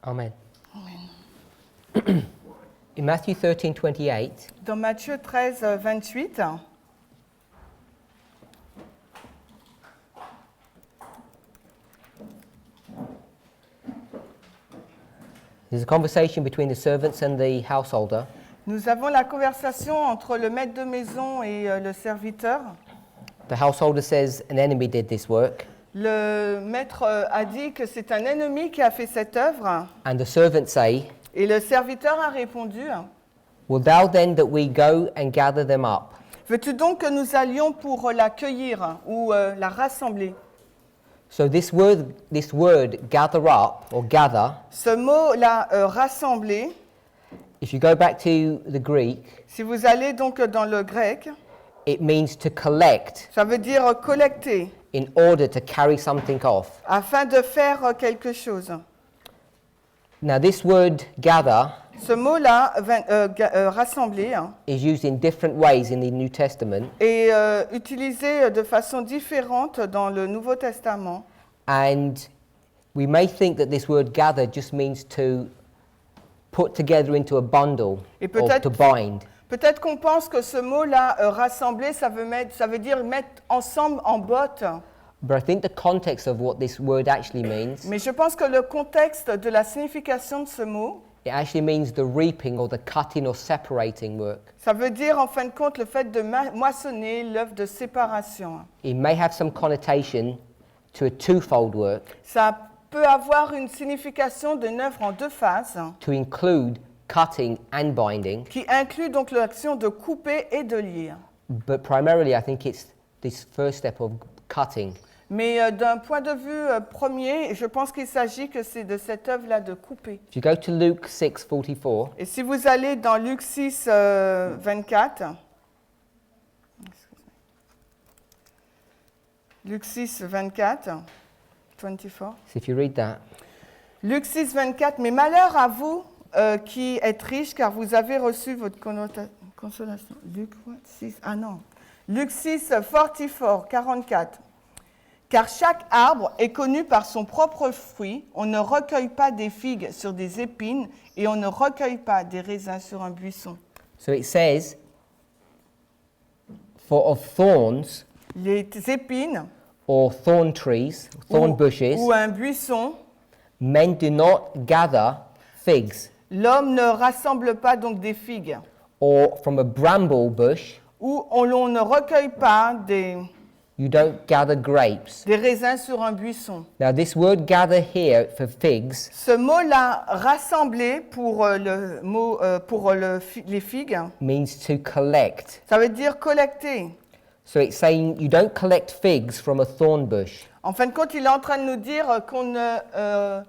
Amen. Amen. In Matthew 13:28, Dans Matthieu 13, 28, there's a conversation between the servants and the householder. nous avons la conversation entre le maître de maison et le serviteur. The householder says, "An enemy did this work." Le maître a dit que c'est un ennemi qui a fait cette œuvre. And the servants say, Et le serviteur a répondu, "Will thou then that we go and gather them up?" veux-tu donc que nous allions pour la cueillir ou la rassembler? So this word gather up or gather, Ce mot-là, rassembler, if you go back to the Greek, si vous allez donc dans le grec, it means to collect ça veut dire collecter, in order to carry something off. afin de faire quelque chose. Now this word gather Ce mot-là, rassembler, is used in different ways in the New Testament, est utilisé de façon différente dans le Nouveau Testament. and we may think that this word gather just means to put together into a bundle Et or peut-être- to bind. Peut-être qu'on pense que ce mot-là, rassembler, ça veut dire mettre ensemble en botte. But I think the context of what this word actually means, Mais je pense que le contexte de la signification de ce mot, it actually means the reaping or the cutting or separating work. ça veut dire en fin de compte le fait de moissonner l'œuvre de séparation. It may have some connotation to a twofold work, Ça peut avoir une signification d'une œuvre en deux phases, to include cutting and binding, qui inclut donc l'action de couper et de lier. but primarily I think it's this first step of cutting. Mais d'un point de vue premier, je pense qu'il s'agit que c'est de cette œuvre-là de couper. If you go to Luke 6:44, Et si vous allez dans Luc 6, 24, Luc 6, 24, 24, so if you read that, Luc 6, 24, mais malheur à vous qui êtes riches, car vous avez reçu votre consolation. Luc 6, ah non. Luc 6, 44, 44. Car chaque arbre est connu par son propre fruit. On ne recueille pas des figues sur des épines et on ne recueille pas des raisins sur un buisson. so it says, for of thorns Les épines or thorn trees, thorn bushes, ou un buisson, men do not gather figs, l'homme ne rassemble pas donc des figues. or from a bramble bush, Ou on ne recueille pas you don't gather grapes. des raisins sur un buisson. Now this word gather here for figs Ce mot-là, rassembler pour, les figues, means to collect. ça veut dire collecter. So it's saying you don't collect figs from a thorn bush. En fin de compte, il est en train de nous dire qu'on ne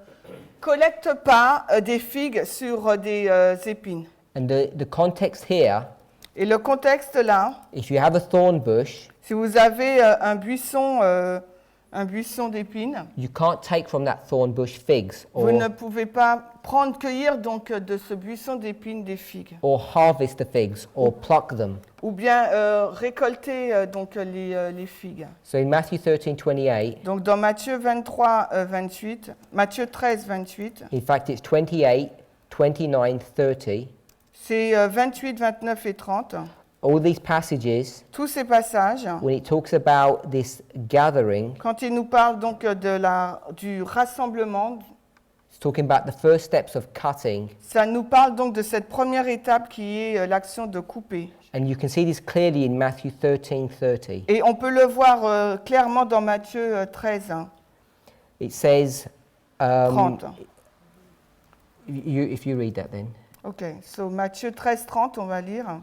collecte pas des figues sur des épines. And the context here, Et le contexte là, if you have a thorn bush, si vous avez un buisson d'épines, you can't take from that thorn bush figs vous ne pouvez pas cueillir donc de ce buisson d'épines des figues, or harvest the figs or pluck them. ou bien récolter donc les figues. So in Matthew 13:28, Donc dans Matthieu 23, 28, Matthieu 13, 28, in fact it's 28, 29, 30, c'est 28, 29 et 30. all these passages, Tous ces passages, when it talks about this gathering, quand il nous parle donc du rassemblement, it's talking about the first steps of cutting. ça nous parle donc de cette première étape qui est l'action de couper. And you can see this clearly in Matthew 13:30. Et on peut le voir clairement dans Matthieu 13, It says, 30. if you read that then. Ok, so Matthieu 13, 30, on va lire.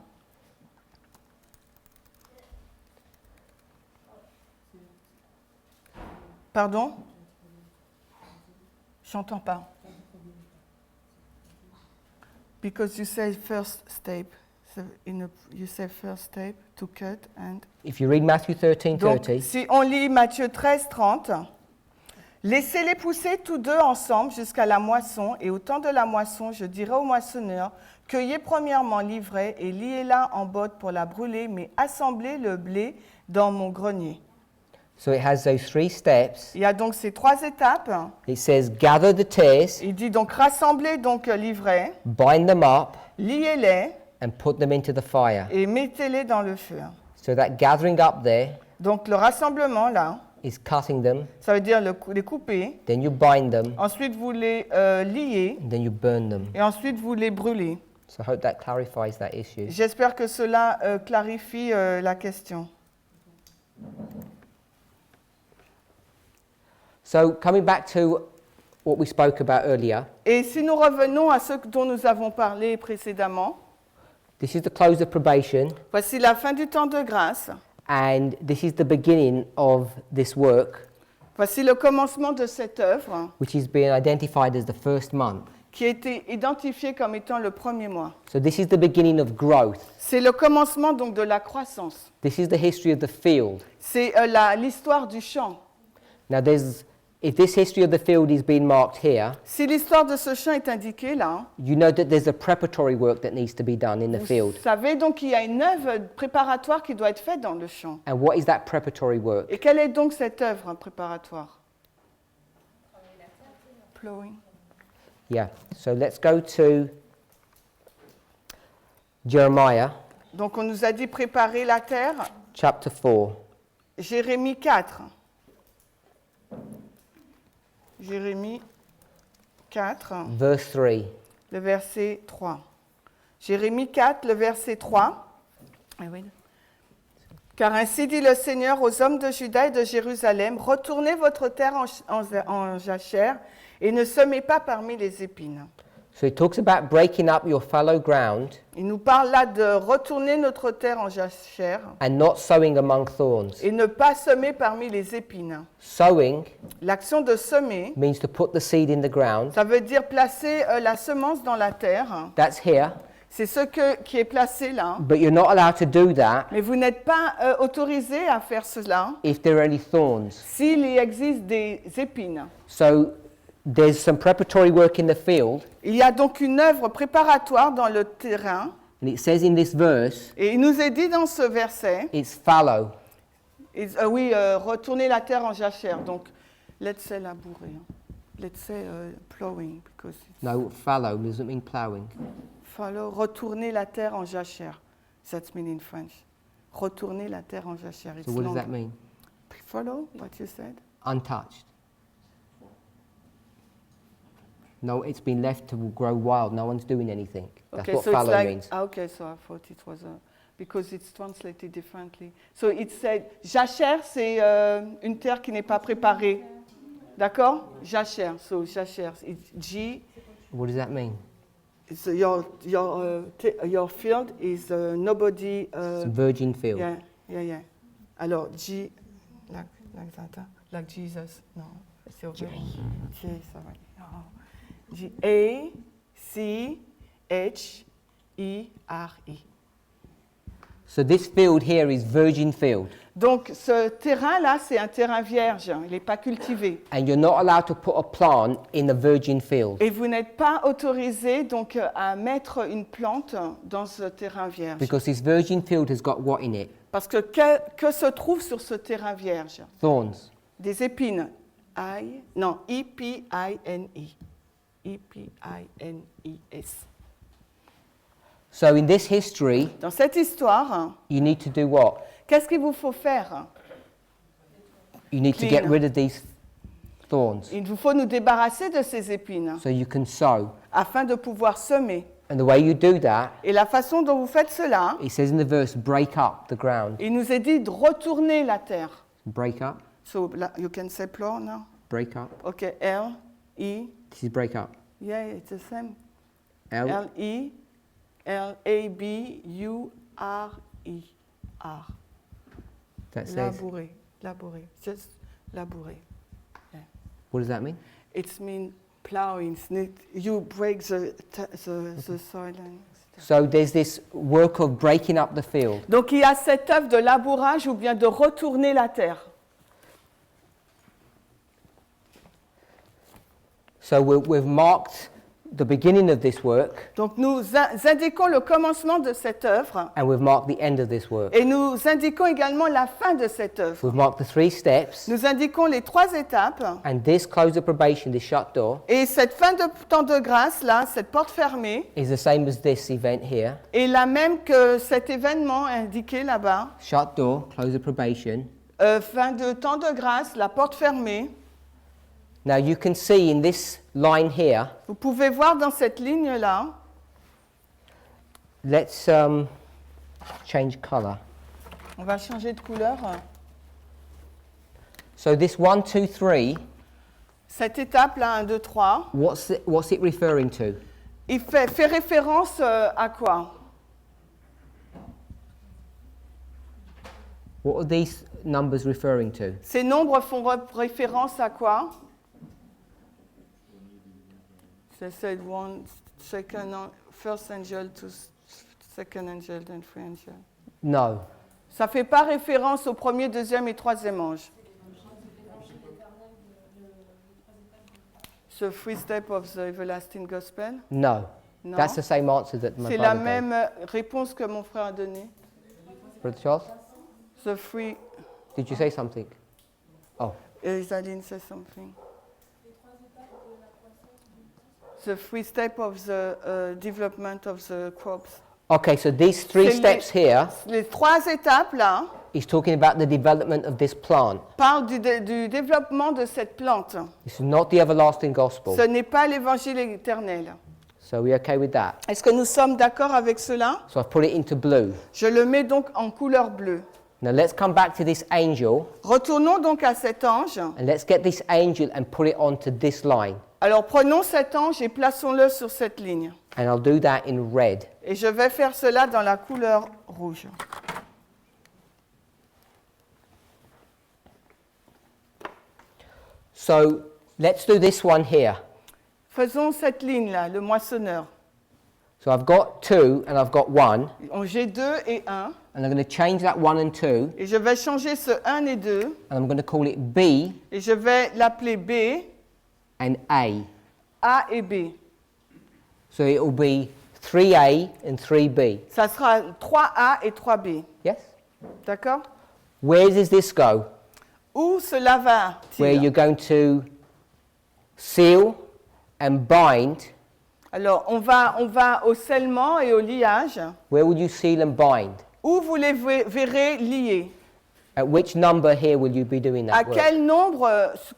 Pardon? J'entends pas. Because you say first step. So you say first step to cut and... If you read Matthew Donc, 13:30, si on lit Matthieu 13, 30, laissez-les pousser tous deux ensemble jusqu'à la moisson, et au temps de la moisson, je dirai aux moissonneurs, cueillez premièrement l'ivraie et liez-la en botte pour la brûler, mais assemblez le blé dans mon grenier. So it has those 3 steps. Il y a donc ces 3 étapes. It says, gather the tares, Il dit donc rassemblez donc l'ivraie, bind them up, liez-les and put them into the fire. et mettez-les dans le feu. So that gathering up there Donc le rassemblement là, is cutting them, ça veut dire les couper. then you bind them, Ensuite vous les liez and then you burn them. et ensuite vous les brûlez. So I hope that clarifies that issue. J'espère que cela clarifie la question. So coming back to what we spoke about earlier, Et si nous revenons à ce dont nous avons parlé précédemment, this is the close of probation, voici la fin du temps de grâce. and this is the beginning of this work, Voici le commencement de cette œuvre which is being identified as the first month. qui a été identifiée comme étant le premier mois. So this is the beginning of growth. C'est le commencement donc de la croissance. This is the history of the field. C'est l'histoire du champ. Now if this history of the field is being marked here, Si l'histoire de ce champ est indiquée là, you know that there's a preparatory work that needs to be done in the field. vous savez donc qu'il y a une œuvre préparatoire qui doit être faite dans le champ. And what is that preparatory work? Et quelle est donc cette œuvre préparatoire? Plowing. Yeah. So let's go to Jeremiah Donc on nous a dit préparer la terre. chapter 4. Jérémie 4. Jérémie 4, Verse 3. le verset 3. Jérémie 4, le verset 3. Car ainsi dit le Seigneur aux hommes de Juda et de Jérusalem, retournez votre terre en jachère et ne semez pas parmi les épines. So it talks about breaking up your fallow ground Il nous parle là de retourner notre terre en jachère and not sowing among thorns. et ne pas semer parmi les épines. Sowing L'action de semer, means to put the seed in the ground. ça veut dire placer la semence dans la terre. That's here. C'est ce qui est placé là. But you're not allowed to do that Mais vous n'êtes pas autorisé à faire cela if there are any thorns. s'il y existe des épines. So there's some preparatory work in the field. Il y a donc une œuvre préparatoire dans le terrain. And it says in this verse, Et il nous est dit dans ce verset, it's fallow. retourner la terre en jachère. Donc, let's say labourer. Let's say plowing. Because it's No, fallow doesn't mean ploughing. follow, retourner la terre en jachère. That's mean in French. Retourner la terre en jachère. So what does that mean? Follow what you said? Untouched. No, it's been left to grow wild. No one's doing anything. That's Okay, what so it's fallow like, means. okay, so I thought it was because it's translated differently. So it said, jachère, c'est une terre qui n'est pas préparée. D'accord? Jachère, so jachère, it's G. What does that mean? It's your field is nobody. It's a virgin field. Yeah. Alors G, like that, like Jesus. No, c'est au G, ça va. Oh. G A C H E R E. So this field here is virgin field. Donc ce terrain-là, c'est un terrain vierge, il n'est pas cultivé. And you're not allowed to put a plant in the virgin field. Et vous n'êtes pas autorisé donc à mettre une plante dans ce terrain vierge. Because this virgin field has got what in it? Parce que se trouve sur ce terrain vierge? Thorns. Des épines. E-P-I-N-E. E-P-I-N-E-S. So in this history, Dans cette histoire, you need to do what? qu'est-ce qu'il vous faut faire? You need to Clean. get rid of these thorns Il vous faut nous débarrasser de ces épines so you can sow. afin de pouvoir semer. And the way you do that, Et la façon dont vous faites cela, it says in the verse, break up the ground. il nous est dit de retourner la terre. Break up, So you can say plow now. break up. Okay, L, E. This is break up. Yeah, it's the same. L. L, E, L, A, B, U, R, E, R. That says, Labourer, just labourer. what does that mean? It means plowing. You break the soil. So there's this work of breaking up the field. Donc il y a cette œuvre de labourage ou bien de retourner la terre. So we've marked the beginning of this work, Donc nous indiquons le commencement de cette œuvre and we've marked the end of this work. et nous indiquons également la fin de cette œuvre. We've marked the 3 steps, Nous indiquons les 3 étapes and this close of probation, this shut door, et cette fin de temps de grâce là, cette porte fermée, is the same as this event here. est la même que cet événement indiqué là-bas. Shut door, close of probation. Fin de temps de grâce, la porte fermée. Now you can see in this line here, Vous pouvez voir dans cette ligne-là, let's change color. on va changer de couleur. So this 1, 2, 3, Cette étape-là, 1, 2, 3, what's it referring to? il fait référence à quoi? What are these numbers referring to? Ces nombres font référence à quoi? They said first angel to second angel, then three angel. No. Ça ne fait pas référence au premier, deuxième et troisième ange. The three steps of the everlasting gospel? No. Non. That's the same answer that my C'est la brother même réponse que mon frère a donnée. gave. Brother Charles, The three. did you say something? Oh. Isaline said something. The three steps of the development of the crops. Okay, so these 3 C'est steps here Les 3 étapes là is talking about the development of this plant. parlent du développement de cette plante. This is not the everlasting gospel. Ce n'est pas l'évangile éternel. So we okay with that? Est-ce que nous sommes d'accord avec cela? So I've put it into blue. Je le mets donc en couleur bleue. Now let's come back to this angel, Retournons donc à cet ange. and let's get this angel and put it onto this line. Alors prenons cet ange et plaçons-le sur cette ligne. And I'll do that in red. Et je vais faire cela dans la couleur rouge. So let's do this one here. Faisons cette ligne-là, le moissonneur. So I've got 2 and I've got 1, J'ai 2 et 1. and I'm going to change that 1 and 2, Et je vais changer ce 1 et 2. and I'm going to call it B Et je vais l'appeler B, and A. A et B. So it will be 3A and 3B. Ça sera 3A et 3B. Yes? D'accord? Where does this go? Où cela Where va-t-il? you're going to seal and bind. Alors, on va au scellement et au liage. Where will you seal and bind? Où vous les verrez liés? At which number here will you be doing À that work?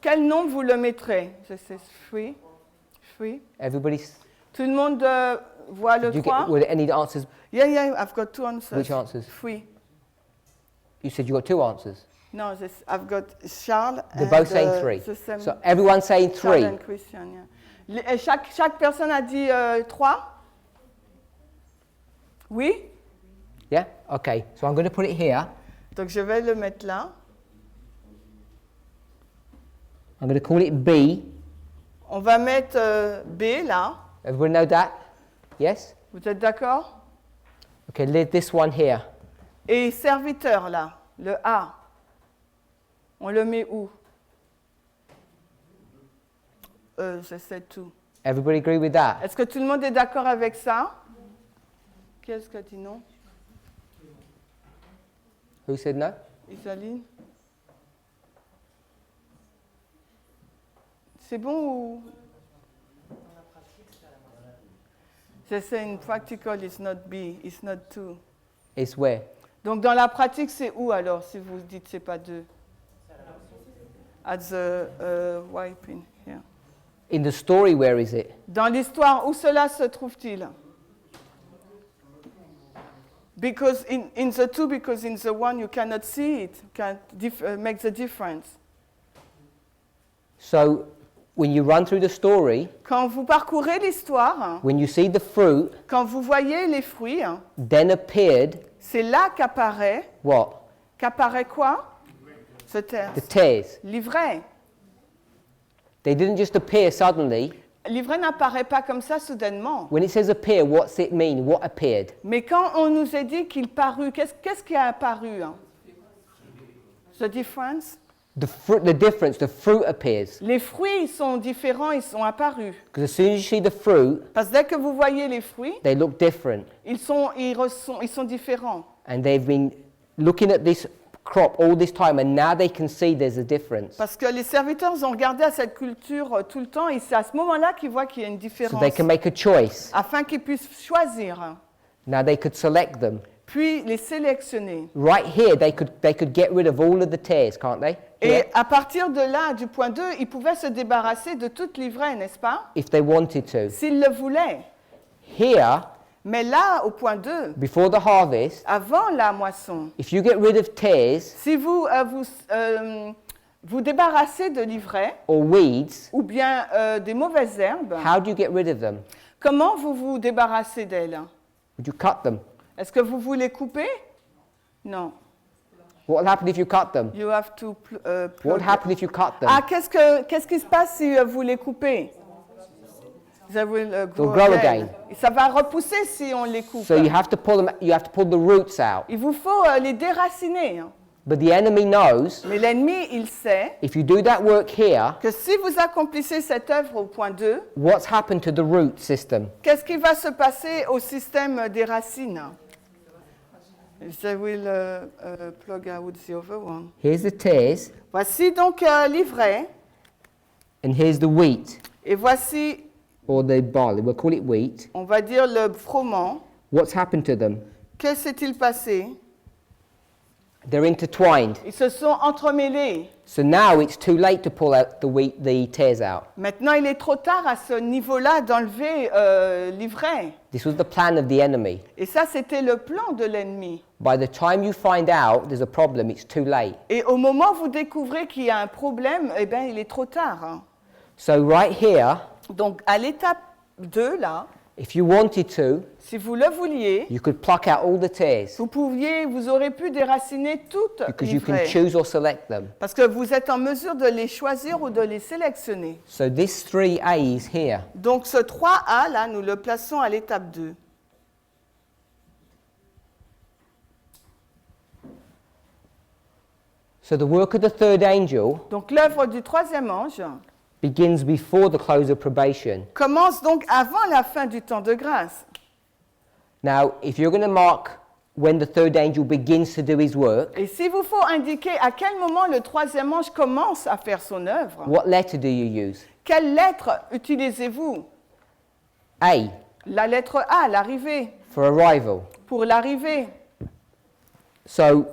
quel nombre vous le mettrez? Je sais, three. Everybody's... Tout le monde voit le Did you 3? get, were there any answers? Yeah, I've got 2 answers. Which answers? 3. You said you got 2 answers. No, I've got Charles They're and both saying 3. the same- So everyone's saying Charles 3. and Christian, yeah. Et chaque personne a dit 3? Oui? Yeah? Okay. So I'm going to put it here. Donc je vais le mettre là. I'm going to call it B. On va mettre B là. Everybody know that? Yes? Vous êtes d'accord? Okay, leave this one here. Et serviteur là, le A. On le met où? Je sais tout. Everybody agree with that? Est-ce que tout le monde est d'accord avec ça? Qu'est-ce que dit non? Who said no? Isaline? C'est bon ou? Je sais, in practical, it's not B, it's not 2. It's where? Donc dans la pratique, c'est où alors, si vous dites c'est pas 2? At the wiping, here. In the story, where is it? Dans l'histoire, où cela se trouve-t-il? Because in the 2, because in the 1 you cannot see it, can't make the difference. So when you run through the story, Quand vous parcourez l'histoire, when you see the fruit, quand vous voyez les fruits, then appeared c'est là qu'apparaît what? quoi? Ce terme. The tares. L'ivraie. They didn't just appear suddenly. L'ivraie n'apparaît pas comme ça soudainement. When it says appear, what's it mean? What appeared? Mais quand on nous a dit qu'il parut, qu'est-ce qui a apparu? The difference? the fruit appears. Les fruits sont différents, ils sont apparus. Because as soon as you see the fruit, Parce que dès que vous voyez les fruits, they look different. ils sont différents. And they've been looking at this crop all this time, and now they can see there's a difference. Parce que les serviteurs ont regardé à cette culture tout le temps, et c'est à ce moment-là qu'ils voient qu'il y a une So différence, they can make a choice. afin qu'ils puissent choisir, Now they could select them. puis les sélectionner. Right here, they could get rid of all of the tares, can't they? Et Yeah. à partir de là, du point 2, ils pouvaient se débarrasser de toute l'ivraie, n'est-ce pas? If they wanted to. S'ils le voulaient. Here, Mais là, au point 2, before the harvest, avant la moisson, if you get rid of tares si vous débarrassez de l'ivraie, or weeds, ou bien des mauvaises herbes, how do you get rid of them? comment vous vous débarrassez d'elles? Would you cut them? Est-ce que vous voulez couper? Non. What will happen if you cut them? You have to What plug. would happen if you cut them? Ah, qu'est-ce qui se passe si vous les coupez? They will grow grow again. again. Et ça va repousser si on les coupe. So you have to pull them. You have to pull the roots out. Il vous faut les déraciner. Hein. But the enemy knows Mais l'ennemi, il sait if you do that work here, que si vous accomplissez cette œuvre au point 2, what's happened to the root system? qu'est-ce qui va se passer au système des racines? They will plug out the other one. Here's the tares, Voici donc l'ivraie, and here's the wheat, et voici, or the barley. We'll call it wheat. on va dire, le froment. What's happened to them? Que s'est-il passé? They're intertwined. Ils se sont entremêlés. So now it's too late to pull out the tares out. Maintenant, il est trop tard à ce niveau-là d'enlever l'ivraie. This was the plan of the enemy. Et ça, c'était le plan de l'ennemi. By the time you find out there's a problem, it's too late. Et au moment où vous découvrez qu'il y a un problème, eh bien, il est trop tard. Hein. So right here, Donc, à l'étape 2, là, if you wanted to, si vous le vouliez, you could pluck out all the tares vous aurez pu déraciner toute because you can l'ivraie. choose or select them. Parce que vous êtes en mesure de les choisir ou de les sélectionner. So this 3A is here. Donc, ce 3A, là, nous le plaçons à l'étape 2. So the work of the third angel Donc, l'œuvre du troisième ange begins before the close of probation. commence donc avant la fin du temps de grâce. Now, if you're going to mark when the third angel begins to do his work, Et s'il vous faut indiquer à quel moment le troisième ange commence à faire son œuvre, what letter do you use? quelle lettre utilisez-vous? A, La lettre A, l'arrivée, for arrival. pour l'arrivée. So,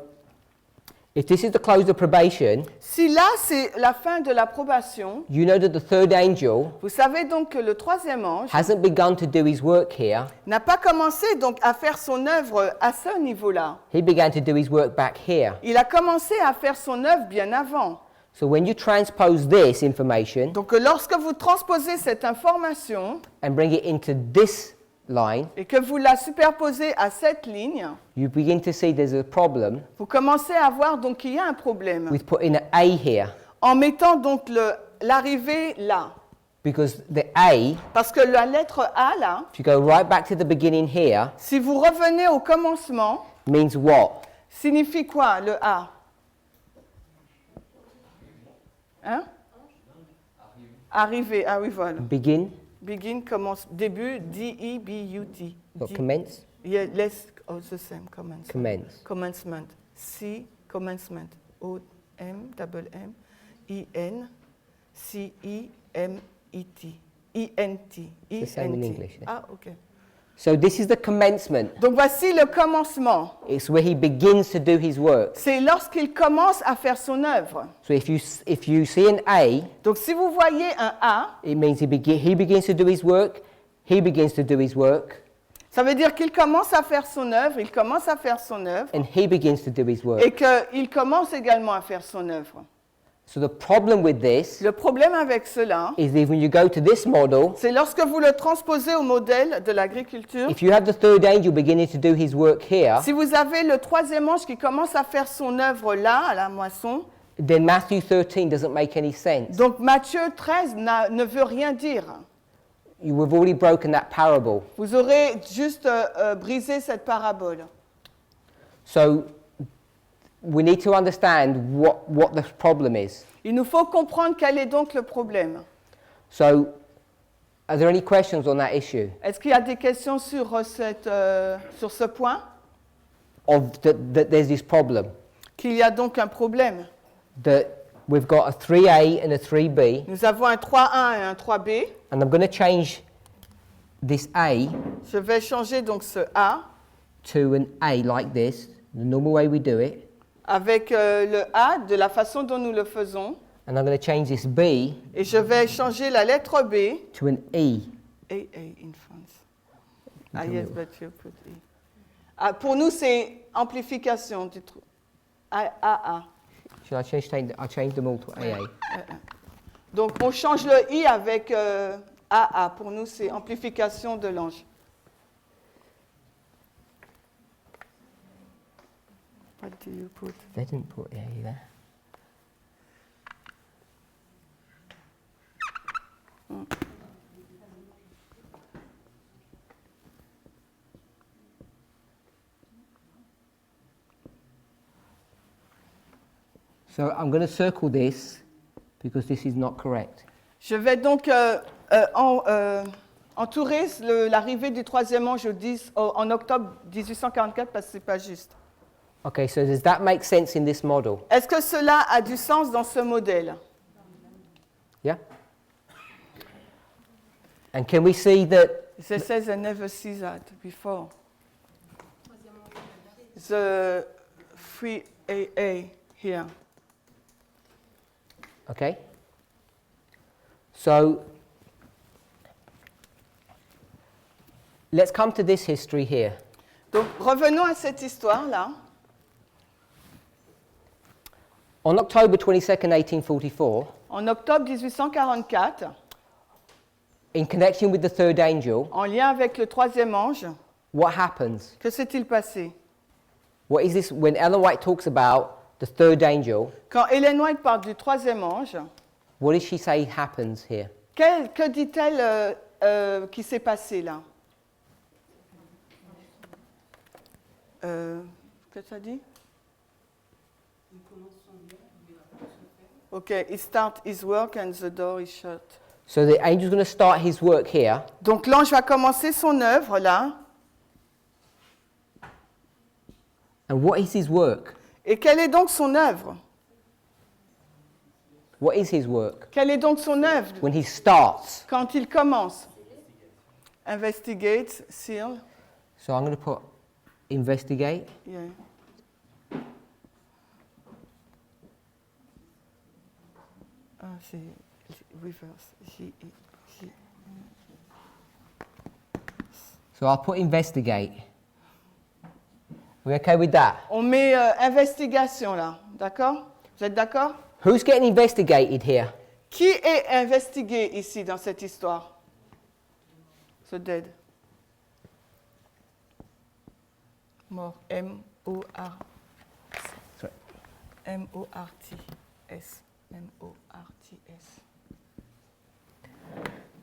if this is the close of probation, Si là, c'est la fin de l'approbation, you know that the third angel vous savez donc que le troisième ange hasn't begun to do his work here. n'a pas commencé donc à faire son œuvre à ce niveau-là. He began to do his work back here. Il a commencé à faire son œuvre bien avant. So when you transpose this information Donc lorsque vous transposez cette information and bring it into this line, et que vous la superposez à cette ligne, you begin to see there's a problem vous commencez à voir donc qu'il y a un problème with putting an A here. en mettant donc l'arrivée là. Because the A, Parce que la lettre A là, if you go right back to the beginning here, si vous revenez au commencement, means what? signifie quoi le A? Hein? Arriver, ah oui voilà. Begin, Begin commence, début, D-E-B-U-T. or commence? Yeah, let's, oh, the same, commencement. Commence. Commencement. C, commencement. O-M-M-M-E-N, C-E-M-E-T. E-N-T. the same in English, yeah. Ah, ok. So this is the commencement. Donc voici le commencement. It's where he begins to do his work. C'est lorsqu'il commence à faire son œuvre. So if you see an A, Donc si vous voyez un A, it means he begins to do his work, he begins to do his work, ça veut dire qu'il commence à faire son œuvre, il commence à faire son œuvre, and he begins to do his work. et qu'il commence également à faire son œuvre. So the problem with this Le problème avec cela, is that when you go to this model, c'est lorsque vous le transposez au modèle de l'agriculture. if you have the third angel beginning to do his work here, Si vous avez le troisième ange qui commence à faire son œuvre là, à la moisson, then Matthew 13 doesn't make any sense. donc Matthieu 13 ne veut rien dire. You have already broken that parable. Vous aurez juste brisé cette parabole. So we need to understand what the problem is. Il nous faut comprendre quel est donc le problème. So, are there any questions on that issue? Est-ce qu'il y a des questions sur ce point? That there's this problem. Qu'il y a donc un problème. That we've got a 3A and a 3B. Nous avons un 3A et un 3B. And I'm going to change this A Je vais changer donc ce A to an A like this, the normal way we do it. avec le A de la façon dont nous le faisons. And I'm going to change this B Et je vais changer la lettre B. to an E. A in France. Ah yes, but you put E. Ah, pour nous, c'est amplification du truc. A. Should I change them all to AA? Donc, on change le I avec AA. Pour nous, c'est amplification de l'ange. What do you put? They didn't put AA there. So I'm going to circle this because this is not correct. Je vais donc entourer l'arrivée du troisième ange en octobre 1844 parce que ce n'est pas juste. Okay, so does that make sense in this model? Est-ce que cela a du sens dans ce modèle? Yeah? And can we see that It says I never see that before. The 3AA here. Okay. So let's come to this history here. Donc revenons à cette histoire-là. On October 22nd, 1844, En octobre 1844, in connection with the third angel, en lien avec le troisième ange, what happens? que s'est-il passé? What is this? When Ellen White talks about the third angel, Quand Ellen White parle du troisième ange, what does she say happens here? que dit-elle qui s'est passé là? Que ça dit? Ok, he starts his work and the door is shut. So the angel's going to start his work here, Donc l'ange va commencer son œuvre là. and what is his work? Et quelle est donc son œuvre? What is his work? Quelle est donc son œuvre When he starts, quand il commence? Investigate, seal. so I'm going to put investigate. Yeah. Ah, c'est reverse. So I'll put investigate. Are we okay with that? On met investigation là, d'accord? Vous êtes d'accord? Who's getting investigated here? Qui est investigué ici dans cette histoire? The dead. Mort. M-O-R. Sorry. M-O-R-T-S. M-O-R-T-S.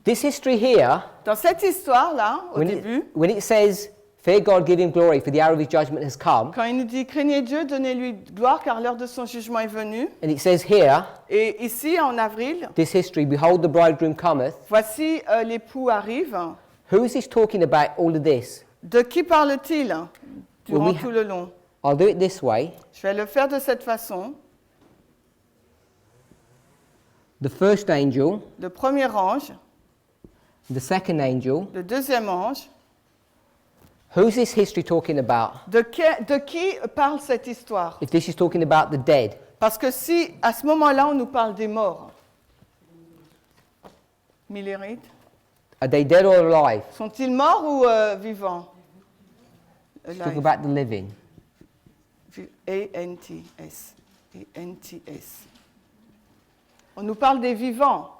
This history here, Dans cette histoire-là, au début, when it says, fear God, give him glory, for the hour of his judgment has come, quand il nous dit « Craignez Dieu, donnez-lui gloire, car l'heure de son jugement est venue and it says here, », et ici, en avril, this history, behold, the bridegroom cometh. voici l'époux arrive. Who is this talking about all of this? De qui parle-t-il durant Well, tout le long? I'll do it this way. Je vais le faire de cette façon. The first angel, Le premier ange, the second angel. le deuxième ange. Who's this history talking about? De qui parle cette histoire? If this is talking about the dead, Parce que si, à ce moment-là, on nous parle des morts, Millérites, are they dead or alive? sont-ils morts ou vivants? It's talking about the living. A-N-T-S. A-N-T-S. On nous parle des vivants.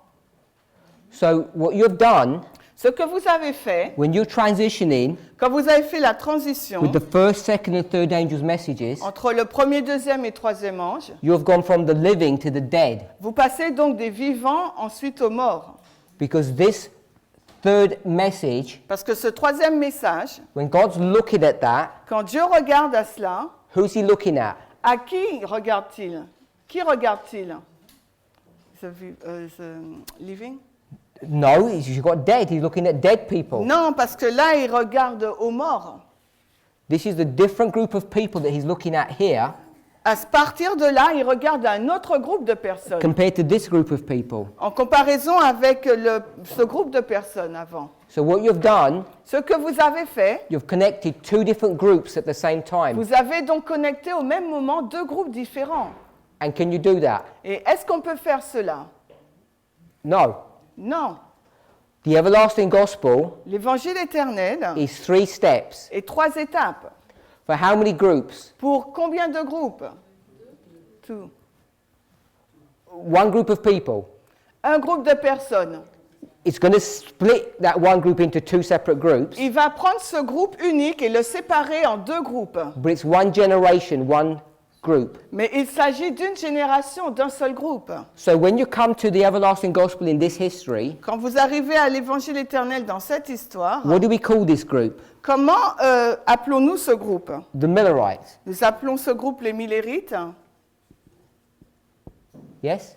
So what you've done, Ce que vous avez fait, when you're transitioning quand vous avez fait la transition with the first, second, and third angel's messages, entre le premier, deuxième et troisième ange, you've gone from the living to the dead. vous passez donc des vivants ensuite aux morts. Because this third message, Parce que ce troisième message, when God's looking at that, quand Dieu regarde à cela, who's he looking at? À qui regarde-t-il? Qui regarde-t-il? Living? No, you've got dead. He's looking at dead people. Non, parce que là, il regarde aux morts. This is the different group of people that he's looking at here À partir de là, il regarde un autre groupe de personnes, compared to this group of people. en comparaison avec ce groupe de personnes avant. So what you've done, Ce que vous avez fait, you've connected two different groups at the same time. vous avez donc connecté au même moment deux groupes différents. And can you do that? Et est-ce qu'on peut faire cela? No. Non. The everlasting gospel L'évangile éternel is 3 steps. est 3 étapes. For how many groups? Pour combien de groupes? Two. One group of people. Un groupe de personnes. It's going to split that one group into 2 separate groups, Il va prendre ce groupe unique et le séparer en 2 groupes. but it's one generation, one group. Mais il s'agit d'une génération, d'un seul groupe. So when you come to the everlasting gospel in this history, Quand vous arrivez à l'évangile éternel dans cette histoire, what do we call this group? comment appelons-nous ce groupe? The Millérites. Nous appelons ce groupe les Millérites. Yes?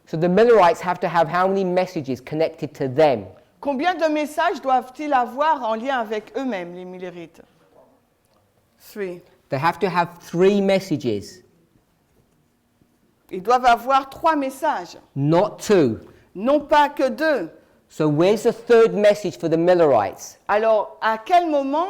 So the Millérites have to have how many messages connected to them? Combien de messages doivent-ils avoir en lien avec eux-mêmes, les Millérites? 3. They have to have 3 messages, Ils doivent avoir 3 messages, not 2. non pas que 2. So where's the third message for the Millérites? Alors, à quel moment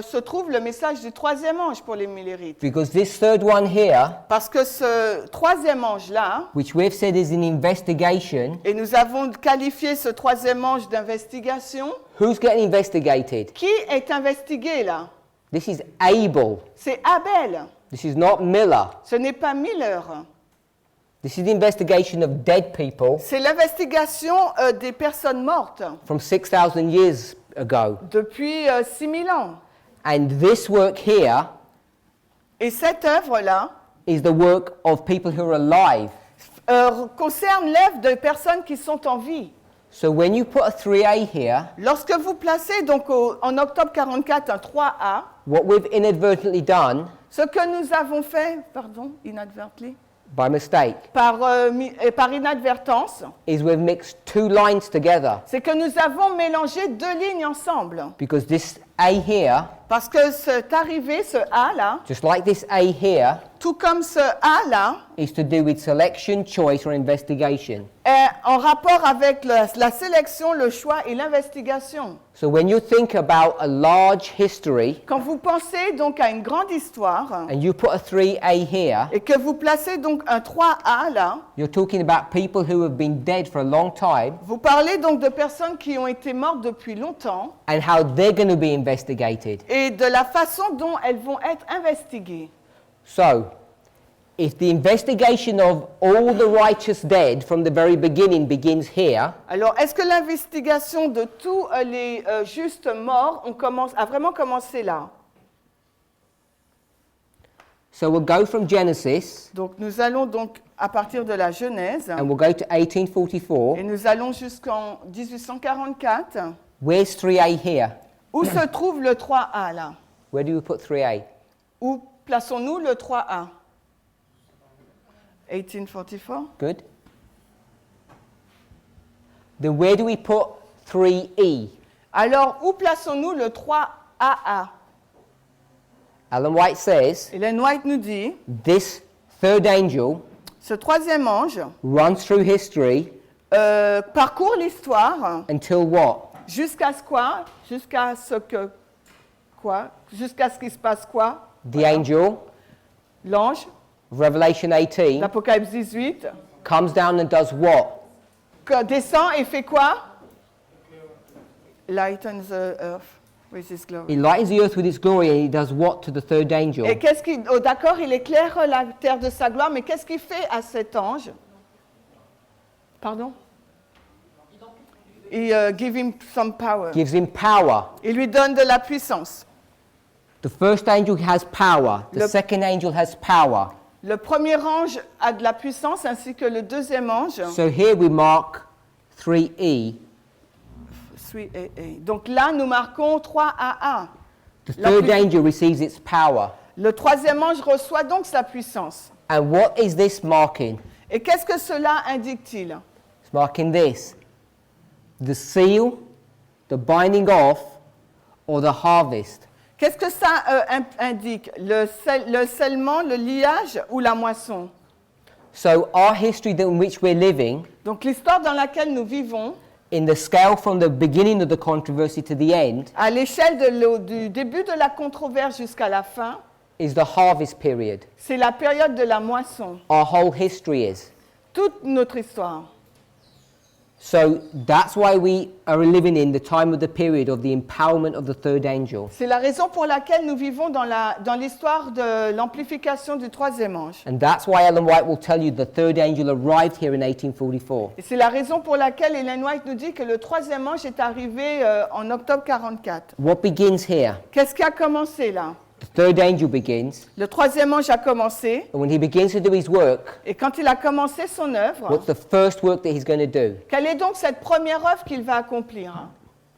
se trouve le message du 3e ange pour les Millérites? Because this third one here, Parce que ce 3e ange-là, which we've said is an investigation, et nous avons qualifié ce 3e ange d'investigation, who's getting investigated? qui est investigué là? This is Abel. C'est Abel, This is not Miller. ce n'est pas Miller. This is the investigation of dead people C'est l'investigation des personnes mortes from 6,000 years ago. depuis 6000 ans. And this work here Et cette œuvre-là is the work of people who are alive. concerne l'œuvre de personnes qui sont en vie. So when you put a 3A here, Lorsque vous placez donc en octobre 44 un 3A, what we've inadvertently done, ce que nous avons fait, pardon, inadvertently, by mistake, par inadvertance, is we've mixed 2 lines together. c'est que nous avons mélangé 2 lignes ensemble. Because this A here, Parce que cet arrivé, ce A là, just like this A here, tout comme ce A là, is to do with selection, choice, or investigation. est en rapport avec la sélection, le choix et l'investigation. So when you think about a large history Quand vous pensez donc à une grande histoire and you put a 3A here, et que vous placez donc un 3A là, you're talking about people who have been dead for a long time vous parlez donc de personnes qui ont été mortes depuis longtemps and how they're going to be investigated. et de la façon dont elles vont être investiguées. So, if the investigation of all the righteous dead from the very beginning begins here, Alors, est-ce que l'investigation de tous les justes morts a vraiment commencé là? so we'll go from Genesis Donc, nous allons donc à partir de la Genèse and we'll go to 1844. et nous allons jusqu'en 1844. Where's 3A here? Où se trouve le 3A là? Where do we put 3A? Où plaçons-nous le 3A? 1844. Good. Then where do we put 3E? Alors, où plaçons-nous le 3AA? Ellen White says Ellen White nous dit, this third angel ce 3e ange runs through history parcourt l'histoire until what? jusqu'à ce quoi? Jusqu'à ce que quoi? Jusqu'à ce qu'il se passe quoi? The angel, L'ange, Revelation 18, l'Apocalypse 18, comes down and does what? descend et fait quoi? Lightens the earth with his glory. He lightens the earth with his glory and he does what to the third angel? Et qu'est-ce qu'il... Oh, d'accord, il éclaire la terre de sa gloire, mais qu'est-ce qu'il fait à cet ange? Pardon? Il give him some power. Gives him power. Il lui donne de la puissance. The first angel has power. The second angel has power. Le premier ange a de la puissance ainsi que le deuxième ange. So here we mark 3E. 3AA. Donc là, nous marquons 3AA. The third angel receives its power. Le troisième ange reçoit donc sa puissance. And what is this marking? Et qu'est-ce que cela indique-t-il? It's marking this. The seal, the binding off, or the harvest. Qu'est-ce que ça indique? Le scellement, le liage ou la moisson? So our history in which we're living, Donc l'histoire dans laquelle nous vivons, in the scale from the beginning of the controversy to the end, à l'échelle du début de la controverse jusqu'à la fin, is the harvest period. c'est la période de la moisson. Our whole history is. Toute notre histoire. So that's why we are living in the time of the period of the empowerment of the third angel. C'est la raison pour laquelle nous vivons dans l'histoire de l'amplification du troisième ange. And that's why Ellen White will tell you the third angel arrived here in 1844. Et c'est la raison pour laquelle Ellen White nous dit que le troisième ange est arrivé en octobre 44. What begins here? Qu'est-ce qui a commencé là? The third angel begins, Le troisième ange a commencé, and when he begins to do his work, et quand il a commencé son œuvre, what's the first work that he's going to do? quelle est donc cette première œuvre qu'il va accomplir?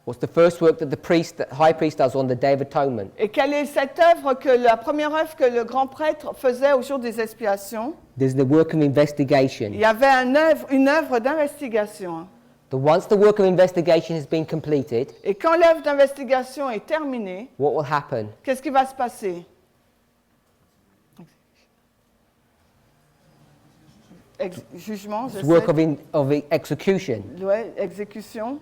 What's the first work that the high priest does on the Day of Atonement? Et quelle est cette œuvre la première œuvre que le grand prêtre faisait au jour des expiations? There's the work of investigation. Il y avait une œuvre d'investigation. Once the work of investigation has been completed, Et quand l'œuvre d'investigation est terminée, what will happen? qu'est-ce qui va se passer? Jugement, je It's work sais. of execution. Ouais, exécution.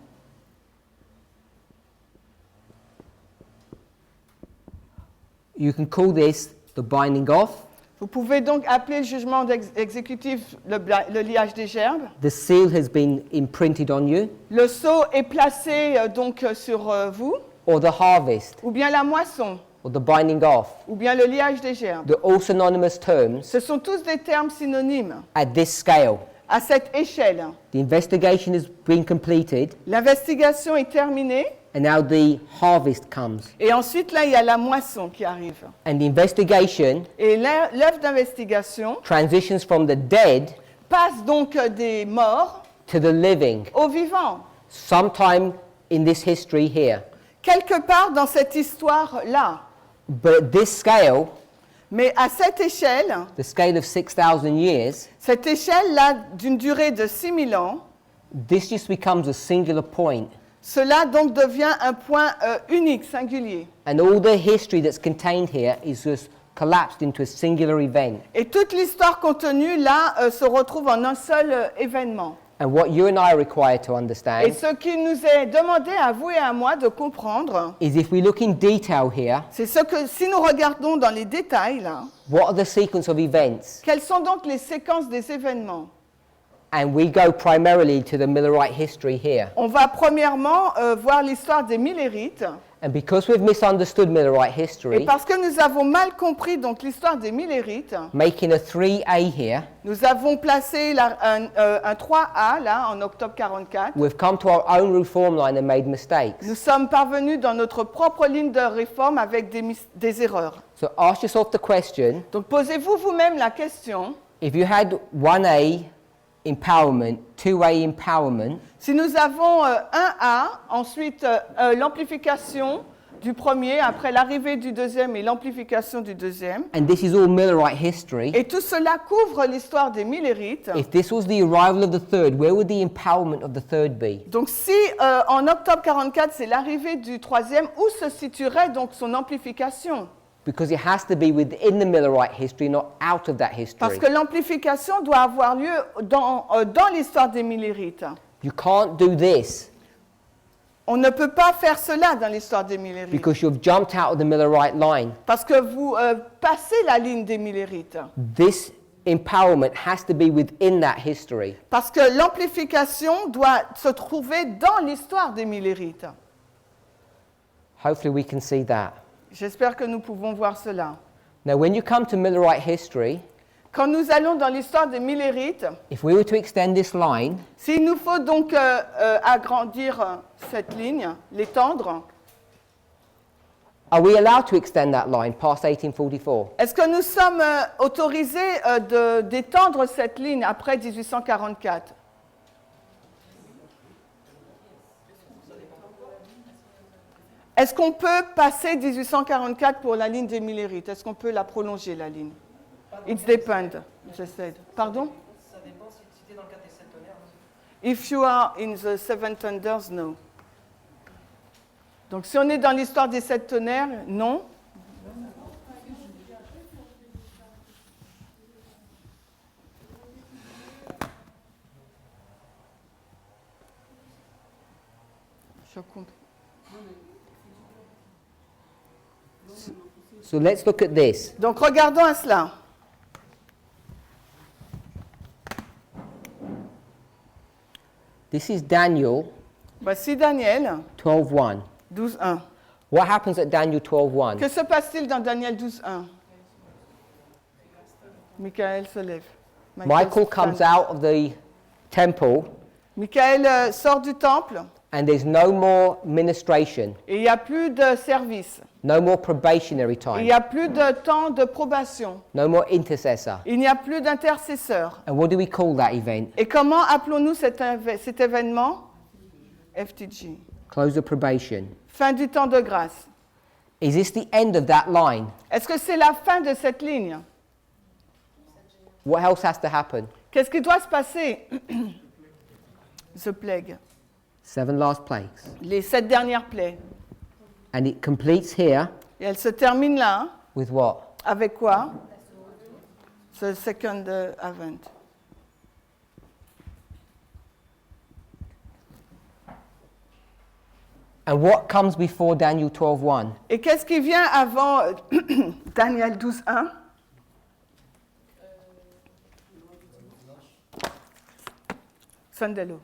You can call this the binding off. Vous pouvez donc appeler le jugement exécutif le liage des gerbes. The seal has been imprinted on you, Le sceau est placé donc sur vous, or the harvest, ou bien la moisson, or the binding off. ou bien le liage des gerbes. They're all synonymous terms Ce sont tous des termes synonymes at this scale. à cette échelle. The investigation has been completed, L'investigation est terminée, and now the harvest comes. et ensuite là il y a la moisson qui arrive. And the investigation Et l'œuvre d'investigation transitions from the dead passe donc des morts to the living, aux vivants. sometime in this history here. Quelque part dans cette histoire-là. But at this scale, Mais à cette échelle, the scale of 6,000 years, cette échelle-là d'une durée de 6000 ans, this just becomes a singular point. cela donc devient un point unique, singulier. And all the history that's contained here is just collapsed into a singular event. Et toute l'histoire contenue là se retrouve en un seul événement. And what you and I are required to Et understand ce qui nous est demandé à vous et à moi de comprendre, is if we look in detail here, c'est ce que si nous regardons dans les détails là, what are the sequence of events? quelles sont donc les séquences des événements? And we go primarily to the Millerite history here. On va premièrement voir l'histoire des Millérites. And because we've misunderstood Millerite Et history, parce que nous avons mal compris donc l'histoire des Millérites, making a 3A here, nous avons placé un 3A là en octobre 44. we've come to our own reform line and made mistakes. Nous sommes parvenus dans notre propre ligne de réforme avec des erreurs. So ask yourself the question, Donc posez-vous vous-même la question, if you had 1A empowerment, 2A empowerment, si nous avons 1A, ensuite l'amplification du premier, après l'arrivée du deuxième et l'amplification du deuxième, and this is all Millerite history, et tout cela couvre l'histoire des Millérites. if this was the arrival of the third, where would the empowerment of the third be? Donc si en octobre 44 c'est l'arrivée du troisième, où se situerait donc son amplification? Because it has to be within the Millerite history, not out of that Parce history. que l'amplification doit avoir lieu dans l'histoire des Millérites. You can't do this On ne peut pas faire cela dans l'histoire des Millérites. because you've jumped out of the Millerite line. Parce que vous passez la ligne des Millérites. This empowerment has to be within that history. Parce que l'amplification doit se trouver dans l'histoire des Millérites. Hopefully we can see that. J'espère que nous pouvons voir cela. Now when you come to Millerite history, Quand nous allons dans l'histoire des Millérites, if we were to extend this line, s'il nous faut donc agrandir cette ligne, l'étendre, are we allowed to extend that line past 1844? est-ce que nous sommes autorisés d'étendre cette ligne après 1844? est-ce qu'on peut passer 1844 pour la ligne des Millérites? Est-ce qu'on peut la prolonger, la ligne? It depends, je said. Pardon? Ça dépend si tu es dans le cadre des 7 tonnerres. If you are in the 7 thunders, no. Donc si on est dans l'histoire des 7 tonnerres, non. Je comprends. So let's look at this. Donc regardons à cela. This is Daniel Voici Daniel 12:1. 12.1. What happens at Daniel 12:1? Que se passe-t-il dans Daniel 12.1? Michael se lève. Michael comes out of the temple Michael sort du temple and there's no more ministration, et il n'y a plus de service. no more probationary Il time, n'y a plus de temps de probation. no more intercessor. Il n'y a plus d'intercesseur. And what do we call that event? Et comment appelons-nous cet événement? FTG. Close of probation. Fin du temps de grâce. Is this the end of that line? Est-ce que c'est la fin de cette ligne? What else has to happen? Qu'est-ce qui doit se passer? The plague. 7 last plagues. Les 7 dernières plaies. And it completes here Et elle se termine là. with what? Avec quoi? The second event. And what comes before Daniel 12:1? Et qu'est-ce qui vient avant Daniel 12.1? Sandelo.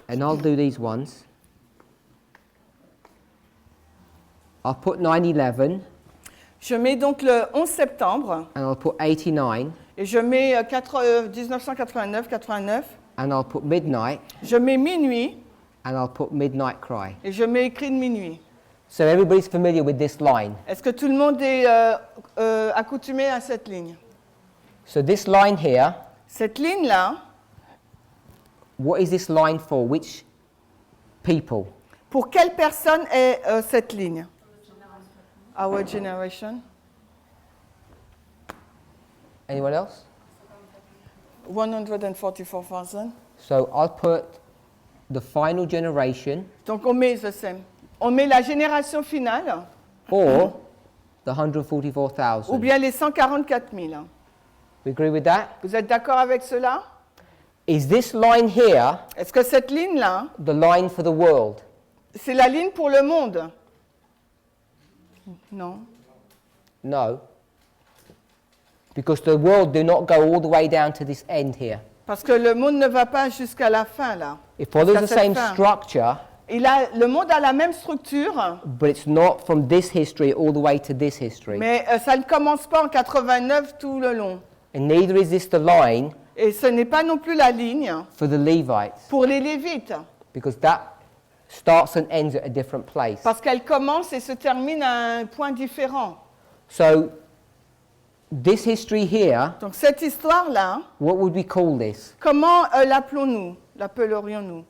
And I'll do these ones. I'll put 9/11 Je mets donc le 11 septembre and I'll put 89 et je mets 1989. and I'll put midnight Je mets minuit and I'll put midnight cry. et je mets cri de minuit. So everybody's familiar with this line. Est-ce que tout le monde est accoutumé à cette ligne? So this line here, Cette ligne-là, what is this line for? Which people? pour quelle personne est cette ligne? Our generation. Anyone else? 144,000. So I'll put the final generation Donc on met the same. On met la génération finale or the ou 144,000. bien les 144 000. We agree with that? Vous êtes d'accord avec cela? Is this line here Est-ce que cette ligne-là, the line for the world? c'est la ligne pour le monde? Non. No. Because the world do not go all the way down to this end here. Parce que le monde ne va pas jusqu'à la fin, là. It follows Jusqu'à the cette same fin. structure, Le monde a la même structure, but it's not from this history all the way to this history. mais ça ne commence pas en 89 tout le long. And neither is this the line Et ce n'est pas non plus la ligne for the Levites, pour les Lévites, because that starts and ends at a different place. parce qu'elle commence et se termine à un point différent. So this history here, Donc cette histoire-là, what would we call this? comment l'appelons-nous? L'appellerions-nous?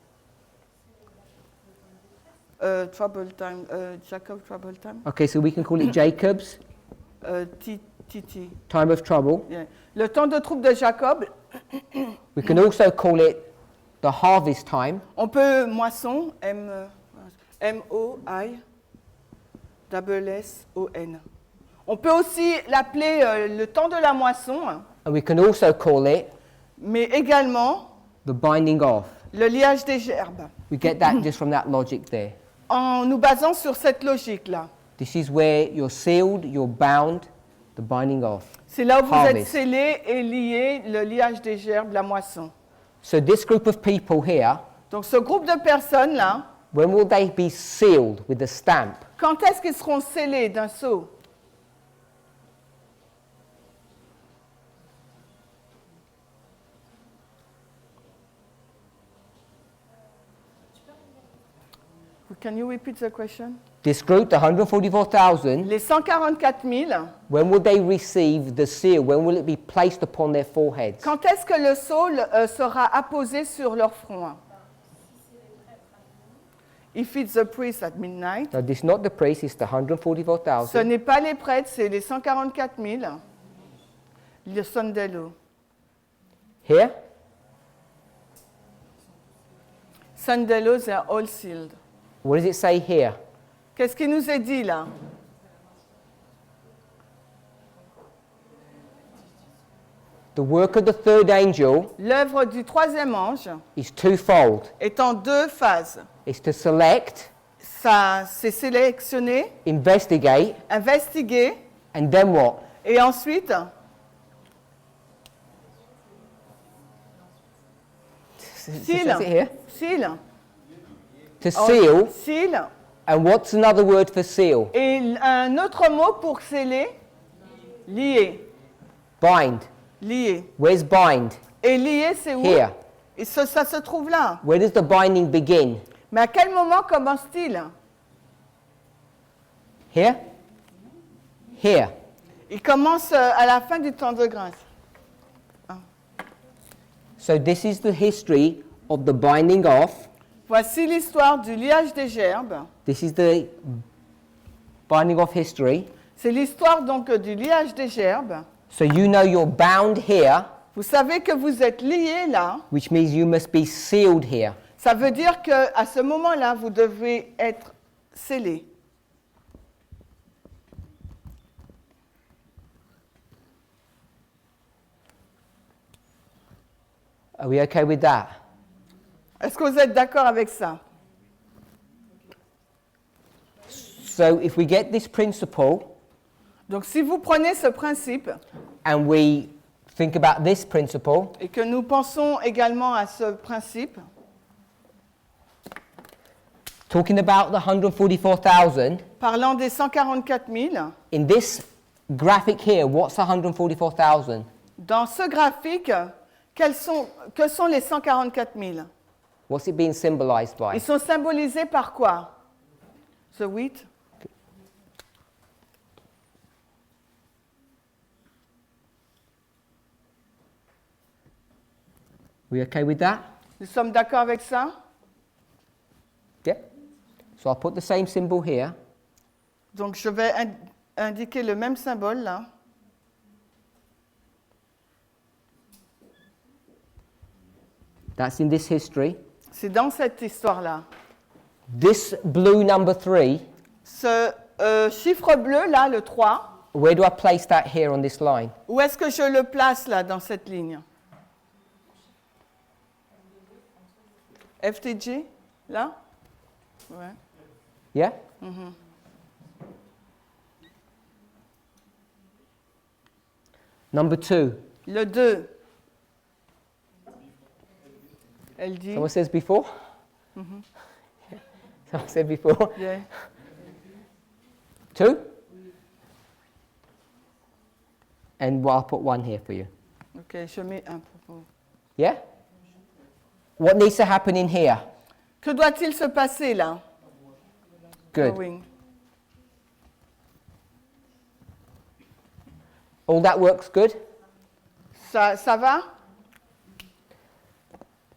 Trouble time, Jacob Trouble time? Okay, so we can call it Jacob's Titi. time of trouble. Yeah. Le temps de trouble de Jacob, We can also call it the harvest time, on peut moisson, M-O-I-S-S-O-N. On peut aussi l'appeler le temps de la moisson, and we can also call it mais également the binding off. le liage des gerbes, We get that just from that logic there. en nous basant sur cette logique-là. This is where you're sealed, you're bound, the binding off. C'est là où vous êtes Harvest. scellés et liés, le liage des gerbes, la moisson. So this group of people here, Donc ce groupe de personnes-là, when will they be sealed with the stamp? quand est-ce qu'ils seront scellés d'un sceau? Can you repeat the question? This group, the 144,000, Les 144 000, when will they receive the seal? When will it be placed upon their foreheads? quand est-ce que le sceau sera apposé sur leur front? If it's the priest at midnight. No, this is not the priest, it's the Ce 144,000. n'est pas les prêtres, c'est les 144 000. Le sondello. Here, Sondello, they are all sealed. what does it say here? Qu'est-ce qui nous est dit là? The work of the third angel L'œuvre du troisième ange is twofold. est en deux phases. It's to select, Ça, c'est sélectionner, investigate, investiguer, and then what? et ensuite, It says it here. seal. To seal, Seal. and what's another word for seal? Et un autre mot pour sceller, lier. Bind. Lier. Where's bind? Et lier, c'est où? Here. Et ça se trouve là. Where does the binding begin? Mais à quel moment commence-t-il? Here? Here. Il commence à la fin du temps de grâce. So this is the history of the binding off. Voici l'histoire du liage des gerbes. This is the binding off history. C'est l'histoire donc du liage des gerbes. So you know you're bound here, Vous savez que vous êtes liés là. which means you must be sealed here. Ça veut dire qu'à ce moment-là, vous devez être scellés. Are we okay with that? Est-ce que vous êtes d'accord avec ça? So if we get this principle Donc si vous prenez ce principe and we think about this principle, et que nous pensons également à ce principe, talking about the 144,000, parlant des 144 000, in this graphic here, what's 144,000? dans ce graphique, que sont les 144 000? What's it being symbolized by? Ils sont symbolisés par quoi? The wheat? We okay with that? Nous sommes d'accord avec ça? Yeah. So I'll put the same symbol here. Donc je vais indiquer le même symbole là. That's in this history. C'est dans cette histoire-là. This blue number 3, Ce chiffre bleu là, le 3, where do I place that here on this line? où est-ce que je le place là dans cette ligne? FTG, là? Ouais. Yeah? Number 2. Le 2. Elle dit. Someone says before? Someone said before. Yeah. 2? And well, I'll put 1 here for you. Ok, je mets un pour. Yeah? What needs to happen in here? Que doit-il se passer là? Good. Going. All that works good? Ça va?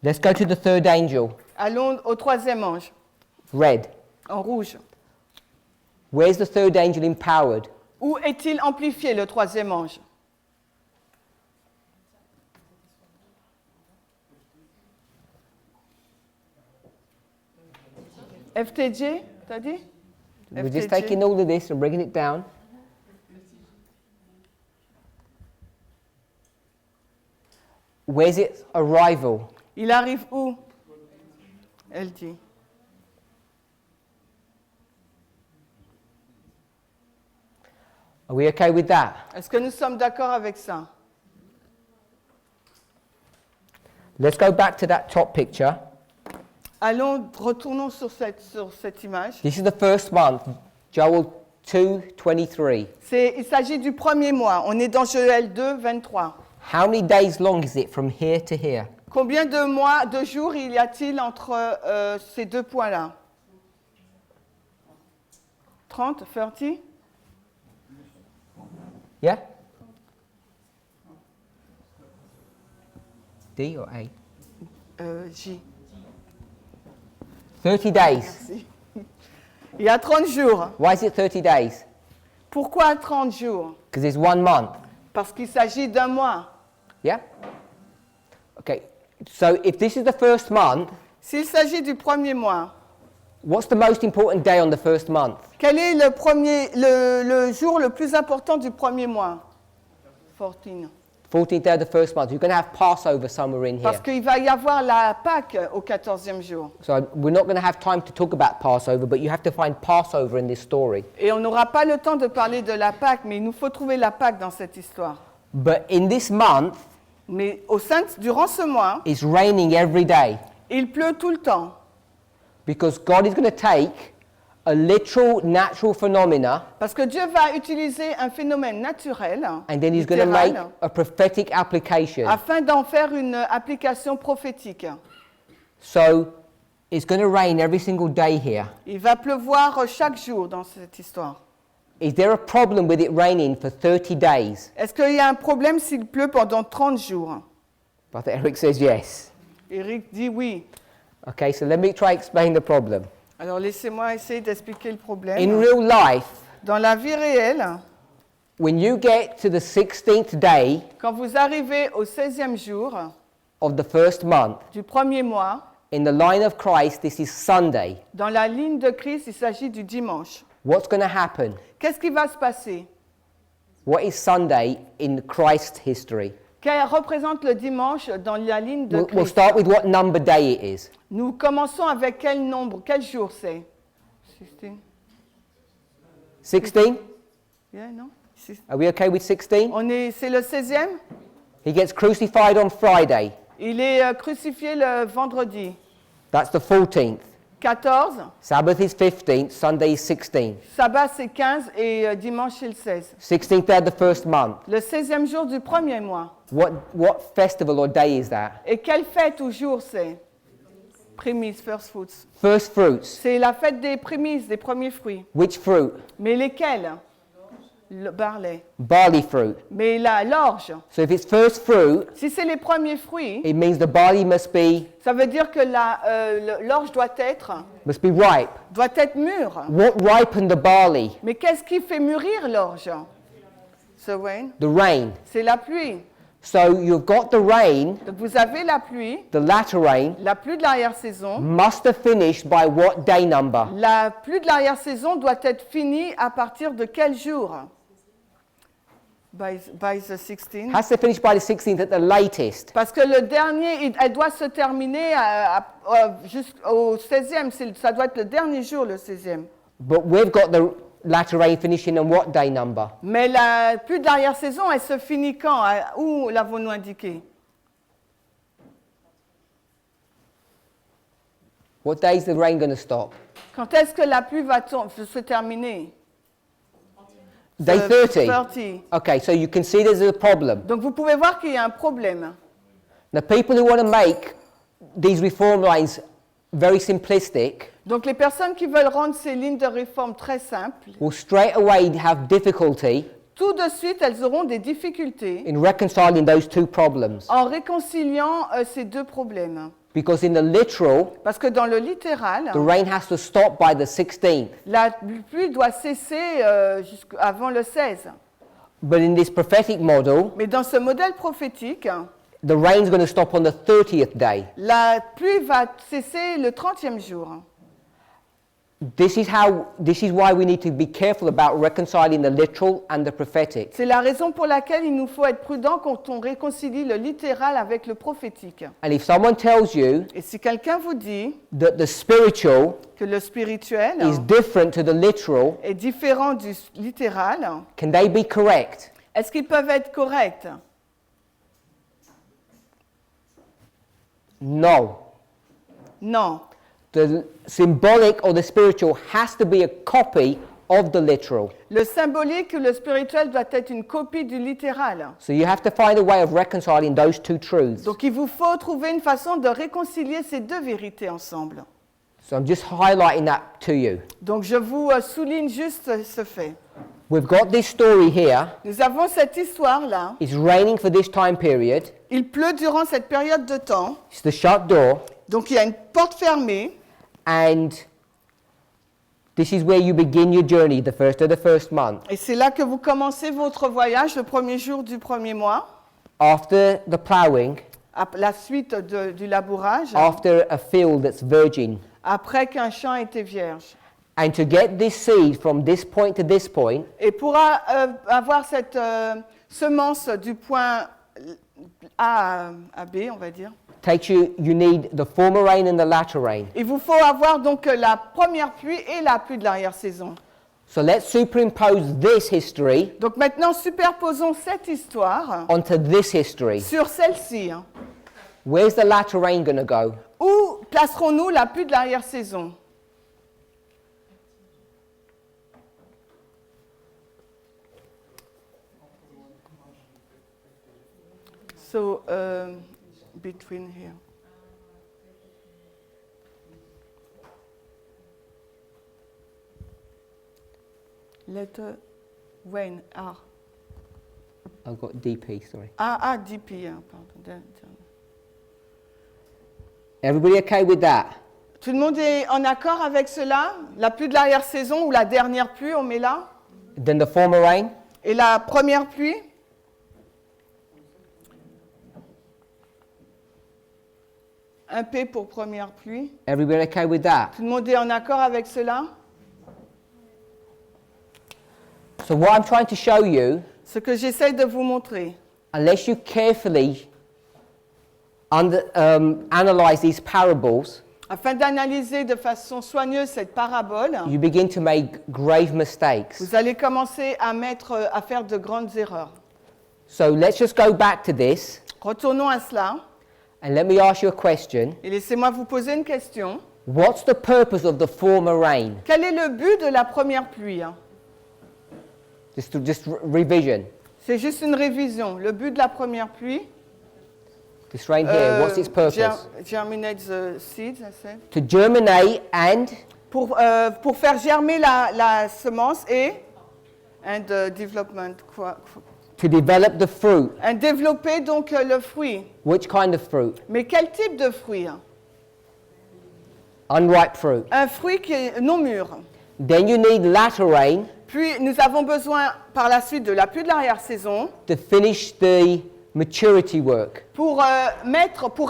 Let's go to the third angel. Allons au troisième ange, Red. en rouge. Where's the third angel empowered? Où est-il amplifié, le troisième ange? FTG, t'as dit? We're just FTG. taking all of this and bringing it down. Where's its arrival? Il arrive où? Elle dit. Are we okay with that? Est-ce que nous sommes d'accord avec ça? Let's go back to that top picture. Retournons sur cette image. This is the first month, Joel 2:23. Il s'agit du premier mois. On est dans Joël 2, 23. How many days long is it from here to here? Combien de jours il y a-t-il entre ces deux points-là? 30, 30? Yeah? D or A? J. 30 days. Merci. Il y a 30 jours. Why is it 30 days? Pourquoi 30 jours? Because it's 1 month. Parce qu'il s'agit d'un mois. Yeah? Okay, so if this is the first month, S'il s'agit du premier mois, what's the most important day on the first month? quel est le jour le plus important du premier mois? 14. 14th day of the first month. You're going to have Passover somewhere in here. Parce qu'il va y avoir la Pâque au 14e jour. So we're not going to have time to talk about Passover, but you have to find Passover in this story. Et on n'aura pas le temps de parler de la Pâque, mais il nous faut trouver la Pâque dans cette histoire. But in this month, Mais durant ce mois, it's raining every day il pleut tout le temps. because God is going to take a literal natural phenomena Parce que Dieu va utiliser un phénomène naturel, and then he's going to make littéral, a prophetic application. afin d'en faire une application prophétique. So it's going to rain every single day here. Il va pleuvoir chaque jour dans cette histoire. Is there a problem with it raining for 30 days? Est-ce qu'il y a un problème s'il pleut pendant 30 jours? Brother Eric says yes. Eric dit oui. Okay, so let me try explain the problem. Alors laissez-moi essayer d'expliquer le problème. In real life, Dans la vie réelle, when you get to the 16th day quand vous arrivez au 16e jour of the first month, du premier mois, in the line of Christ, this is Sunday. dans la ligne de Christ, il s'agit du dimanche. What's going to happen? Qu'est-ce qui va se passer? What is Sunday in Christ's history? Quel représente le dimanche dans la ligne de We'll Christ? start with what number day it is. Nous commençons avec quel nombre, quel jour c'est? 16. 16? Yeah, non? Are we okay with 16? C'est le 16e? He gets crucified on Friday. Il est crucifié le vendredi. That's the 14th. 14, Sabbath is 15th, Sunday is 16th. Sabbat c'est 15 et dimanche c'est le 16. 16th day of the first month. Le 16e jour du premier mois. What festival or day is that? Et quelle fête ou jour c'est? Prémices, first fruits. First fruits. C'est la fête des prémices, des premiers fruits. Which fruit? Mais lesquels? Le barley. Barley fruit. Mais l'orge. So if it's first fruit, Si c'est les premiers fruits, it means the barley must be ça veut dire que l'orge doit être ripe. mûre. What ripened the barley? Mais qu'est-ce qui fait mûrir l'orge? The rain. The rain. C'est la pluie. So you've got the rain, Donc vous avez la pluie. the latter rain, La pluie de l'arrière-saison. must have finished by what day number? La pluie de l'arrière-saison doit être finie à partir de quel jour? By the 16th. Has to finish by the 16th at the latest. Parce que le dernier, elle doit se terminer jusqu'au 16e. Ça doit être le dernier jour, le 16e. But we've got the latter rain finishing on what day number? Mais la pluie de l'arrière-saison, elle se finit quand? Où l'avons-nous indiqué? What day is the rain going to stop? Quand est-ce que la pluie va se terminer? Day 30. 30. Okay, so you can see there's a problem. Donc vous pouvez voir qu'il y a un problème. The people who want to make these reform lines very simplistic Donc les personnes qui veulent rendre ces lignes de réforme très simples, will straight away have difficulty tout de suite elles auront des difficultés in reconciling those two problems. en réconciliant ces deux problèmes. Because in the literal, Parce que dans le littéral, the rain has to stop by the 16th. la pluie doit cesser avant le 16. But in this prophetic model, Mais dans ce modèle prophétique, the rain's going to stop on the 30th day. la pluie va cesser le 30e jour. This is why we need to be careful about reconciling the literal and the prophetic. C'est la raison pour laquelle il nous faut être prudent quand on réconcilie le littéral avec le prophétique. And if someone tells you Et si quelqu'un vous dit that the spiritual que le spirituel is different to the literal, est différent du littéral, can they be correct? est-ce qu'ils peuvent être corrects? No. Non. The symbolic or the spiritual has to be a copy of the literal. Le symbolique ou le spirituel doit être une copie du littéral. So you have to find a way of reconciling those two truths. Donc il vous faut trouver une façon de réconcilier ces deux vérités ensemble. So I'm just highlighting that to you. Donc je vous souligne juste ce fait. We've got this story here. Nous avons cette histoire-là. It's raining for this time period. Il pleut durant cette période de temps. It's the shut door. Donc il y a une porte fermée. and this is where you begin your journey, the first of the first month. Et c'est là que vous commencez votre voyage, le premier jour du premier mois, After the ploughing, à la suite du labourage, after a field that's virgin. après qu'un champ était vierge. And to get this seed from this point to this point, Et pour avoir cette semence du point A à B, on va dire, you need the former rain and the latter rain. il vous faut avoir donc la première pluie et la pluie de l'arrière-saison. So let's superimpose this history Donc maintenant, superposons cette histoire onto this history. sur celle-ci. Hein. Where's the latter rain going to go? Où placerons-nous la pluie de l'arrière-saison? So, between here. Letter when? Ah. I've got DP, sorry. DP, hein, pardon. Everybody okay with that? Tout le monde est en accord avec cela? La pluie de l'arrière-saison ou la dernière pluie, on met là? Then the former rain? Et la première pluie? Un P pour première pluie. Everybody okay with that? Tout le monde est en accord avec cela? So what I'm trying to show you, Ce que j'essaie de vous montrer, unless you carefully analyze these parables, afin d'analyser de façon soigneuse cette parabole, you begin to make grave mistakes. vous allez commencer à faire de grandes erreurs. So let's just go back to this, Retournons à cela and let me ask you a question. et laissez-moi vous poser une question. What's the purpose of the former rain? Quel est le but de la première pluie? Just revision. C'est juste une révision. Le but de la première pluie, This rain here, what's its purpose? germinate the seeds, I said. To germinate and Pour faire germer la semence and development, to develop the fruit. and développer donc le fruit. Which kind of fruit? Mais quel type de fruit? Unripe fruit. Un fruit qui est non mûr. Then you need latter rain Puis nous avons besoin par la suite de la pluie de l'arrière-saison to finish the maturity work. pour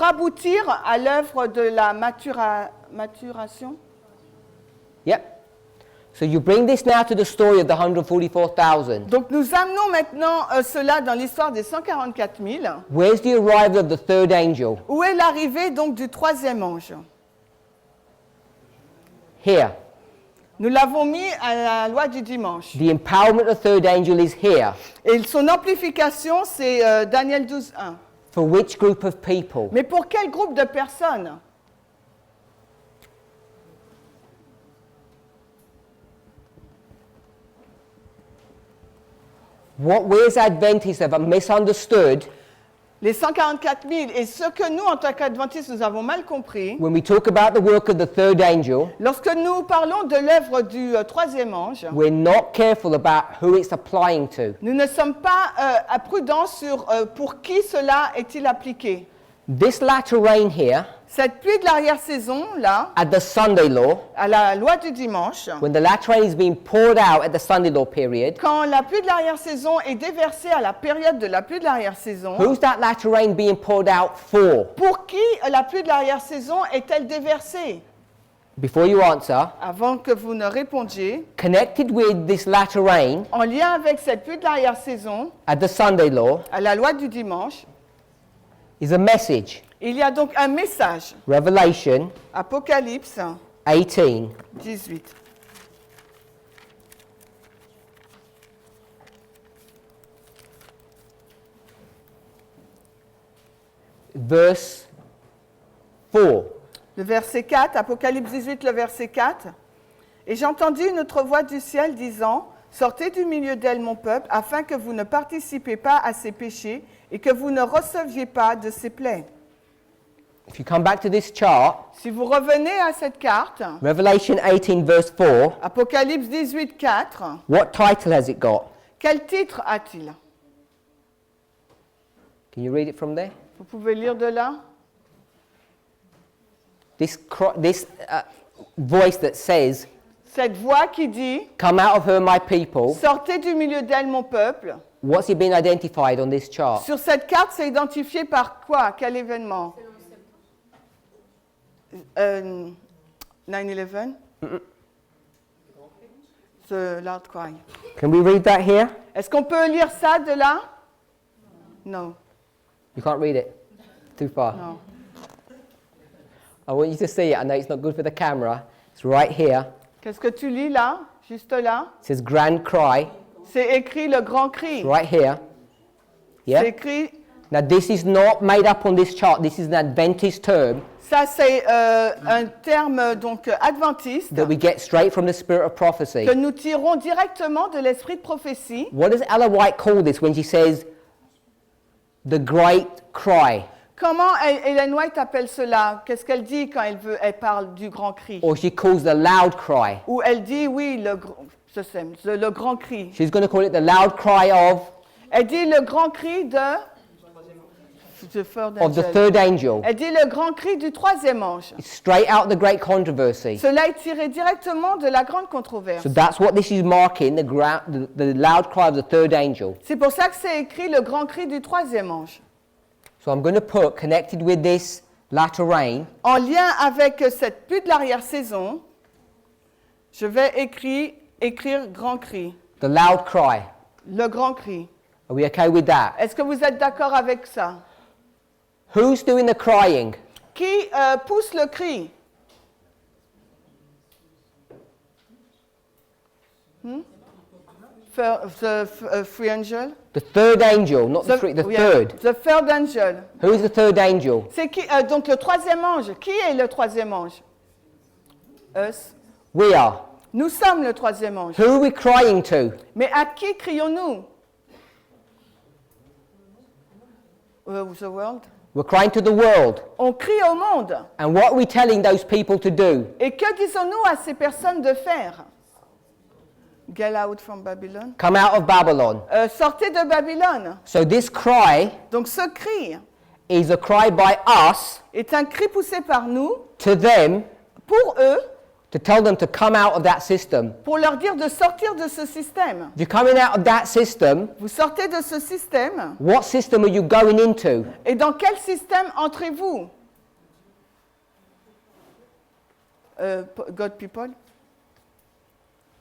aboutir à l'œuvre de la maturation. Yep. So you bring this now to the story of the 144,000. Donc nous amenons maintenant cela dans l'histoire des 144 000. Where's the arrival of the third angel? Où est l'arrivée donc du troisième ange? Here. Nous l'avons mis à la loi du dimanche. The empowerment of the third angel is here. Et son amplification, c'est Daniel 12, 1. For which group of people? Mais pour quel groupe de personnes? What we as Adventists have misunderstood Les 144 000. Et ce que nous, en tant qu'adventistes, nous avons mal compris, when we talk about the work of the third angel, lorsque nous parlons de l'œuvre du troisième ange, we're not careful about who it's applying to. nous ne sommes pas prudents sur pour qui cela est-il appliqué. This latter rain here, Cette pluie de l'arrière-saison, là, at the Sunday law, à la loi du dimanche, when the latter rain is being poured out at the Sunday law period, quand la pluie de l'arrière-saison est déversée à la période de la pluie de l'arrière-saison, who's that latter rain being poured out for? pour qui la pluie de l'arrière-saison est-elle déversée? Before you answer, Avant que vous ne répondiez, connected with this latter rain en lien avec cette pluie de l'arrière-saison, at the Sunday law à la loi du dimanche, is a message. il y a donc un message. Revelation Apocalypse 18, 18. verse 4. Le verset 4, Apocalypse 18, le verset 4. Et j'entendis une autre voix du ciel disant, « Sortez du milieu d'elle, mon peuple, afin que vous ne participez pas à ses péchés et que vous ne receviez pas de ses plaies. » If you come back to this chart, Si vous revenez à cette carte, Revelation 18 verse 4, Apocalypse 18, 4, what title has it got? quel titre a-t-il? Can you read it from there? Vous pouvez lire de là? voice that says, cette voix qui dit, come out of her, my people. sortez du milieu d'elle, mon peuple. What's it been identified on this chart? Sur cette carte, c'est identifié par quoi? Quel événement? 9/11? The loud cry. Can we read that here? Est-ce qu'on peut lire ça de là? Non. You can't read it. Too far. Non. I want you to see it. I know it's not good for the camera. It's right here. Qu'est-ce que tu lis là? Juste là? It says grand cry. C'est écrit le grand cri. It's right here. C'est Yeah? écrit, Now this is not made up on this chart. This is an Adventist term ça c'est un terme donc adventiste that we get straight from the spirit of prophecy. que nous tirons directement de l'esprit de prophétie. What does Ella White call this when she says the great cry? Comment Ellen White appelle cela? Qu'est-ce qu'elle dit quand elle parle du grand cri? Or she calls the loud cry. Ou elle dit, oui, le grand cri. She's going to call it the loud cry of Elle dit le grand cri the third angel. Elle dit le grand cri du troisième ange. It's straight out of the great controversy. Cela est tiré directement de la grande controverse. So that's what this is marking, the loud cry of the third angel. C'est pour ça que c'est écrit le grand cri du troisième ange. So I'm going to put, connected with this latter rain, En lien avec cette pluie de l'arrière-saison, je vais écrire grand cri. the loud cry. Le grand cri. Are we okay with that? Est-ce que vous êtes d'accord avec ça? Who's doing the crying? Qui pousse le cri? The free angel? The third angel, not the Yeah, third. The third angel. Who's the third angel? C'est qui, donc le troisième ange. Qui est le troisième ange? Us. We are. Nous sommes le troisième ange. Who are we crying to? Mais à qui crions-nous? The world. We're crying to the world. On crie au monde. And what are we telling those people to do? Et que disons-nous à ces personnes de faire? Get out from Babylon. Come out of Babylon. Sortez de Babylone. So this cry Donc ce cri is a cry by us est un cri poussé par nous, to them pour eux, to tell them to come out of that system. pour leur dire de sortir de ce système. If you're coming out of that system, Vous sortez de ce système. what system are you going into? Et dans quel système entrez-vous? God people?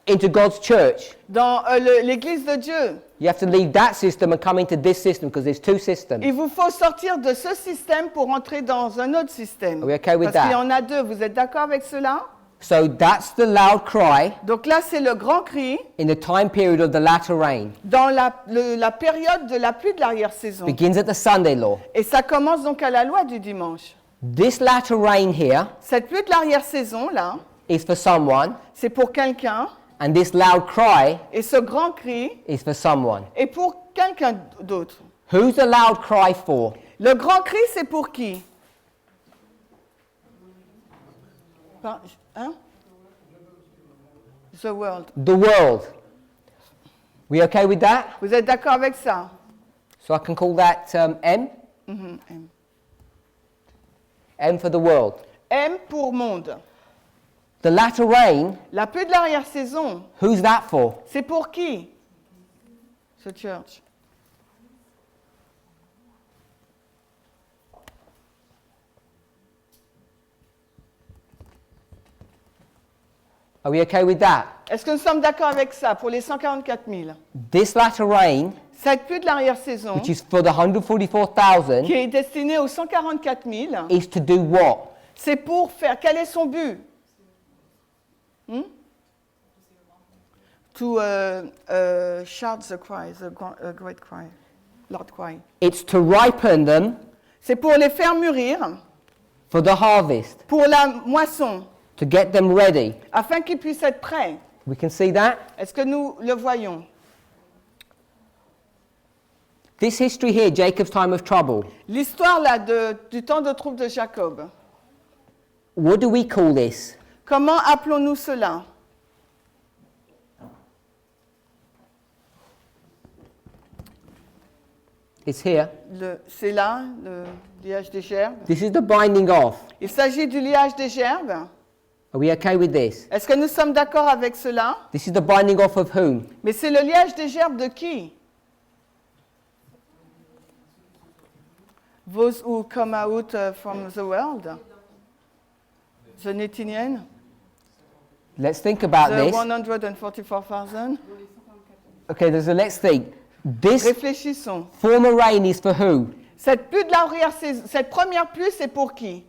Into God's church. Dans l'Église de Dieu. You have to leave that system and come into this system because there's two systems. Il vous faut sortir de ce système pour entrer dans un autre système. Are we okay with Parce qu'il y that? en a deux. Vous êtes d'accord avec cela? So that's the loud cry Donc là, c'est le grand cri in the time period of the latter rain. dans la période de la pluie de l'arrière-saison. Begins at the Sunday law. Et ça commence donc à la loi du dimanche. This latter rain here Cette pluie de l'arrière-saison, là, is for someone, c'est pour quelqu'un. and this loud cry Et ce grand cri is for someone. est pour quelqu'un d'autre. Who's the loud cry for? Le grand cri, c'est pour qui? Hein? The world. The world. We okay with that? Vous êtes d'accord avec ça? So I can call that M? M. M for the world. M pour monde. The latter rain, La pluie de l'arrière-saison, who's that for? c'est pour qui? The church. Are we okay with that? Est-ce que nous sommes d'accord avec ça pour les 144 000? This latter rain, Cette pluie de l'arrière-saison, which is for the 144,000, qui est destinée aux 144 000, is to do what? c'est pour faire... Quel est son but? To shout the cry, the great cry, loud cry. It's to ripen them C'est pour les faire mûrir, for the harvest, pour la moisson, to get them ready. afin qu'ils puissent être prêts. We can see that? Est-ce que nous le voyons? This history here, Jacob's time of trouble, L'histoire là du temps de trouble de Jacob. what do we call this? Comment appelons-nous cela? It's here. C'est là, le liage des gerbes. This is the binding off. Il s'agit du liage des gerbes. Are we okay with this? Est-ce que nous sommes d'accord avec cela? This is the binding off of whom? Mais c'est le liage des gerbes de qui? Those who come out from the world. The Nétinienne. Let's think about The this. 144,000. Okay, let's think. This Réfléchissons. former rain is for who? Cette pluie de l'arrière-saison, cette première pluie, c'est pour qui?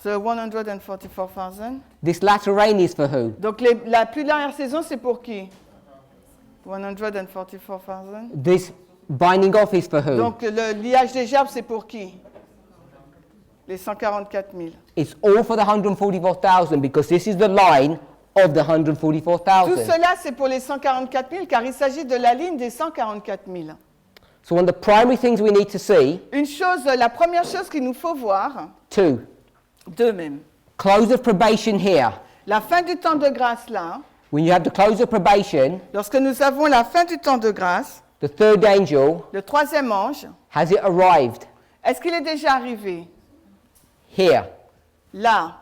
The 144,000. This latter rain is for who? Donc la pluie de l'arrière-saison, c'est pour qui? 144,000. This binding off is for who? Donc le liage des gerbes, c'est pour qui? Les 144 000. It's all for the 144,000 because this is the line of the Tout 144,000. cela, c'est pour les 144 000, car il s'agit de la ligne des 144 000. So one of the primary things we need to see, La première chose qu'il nous faut voir, two, deux même, close of probation here. la fin du temps de grâce là, When you have the close of probation, lorsque nous avons la fin du temps de grâce, the third angel, le troisième ange, has it arrived? est-ce qu'il est déjà arrivé? Here. Là.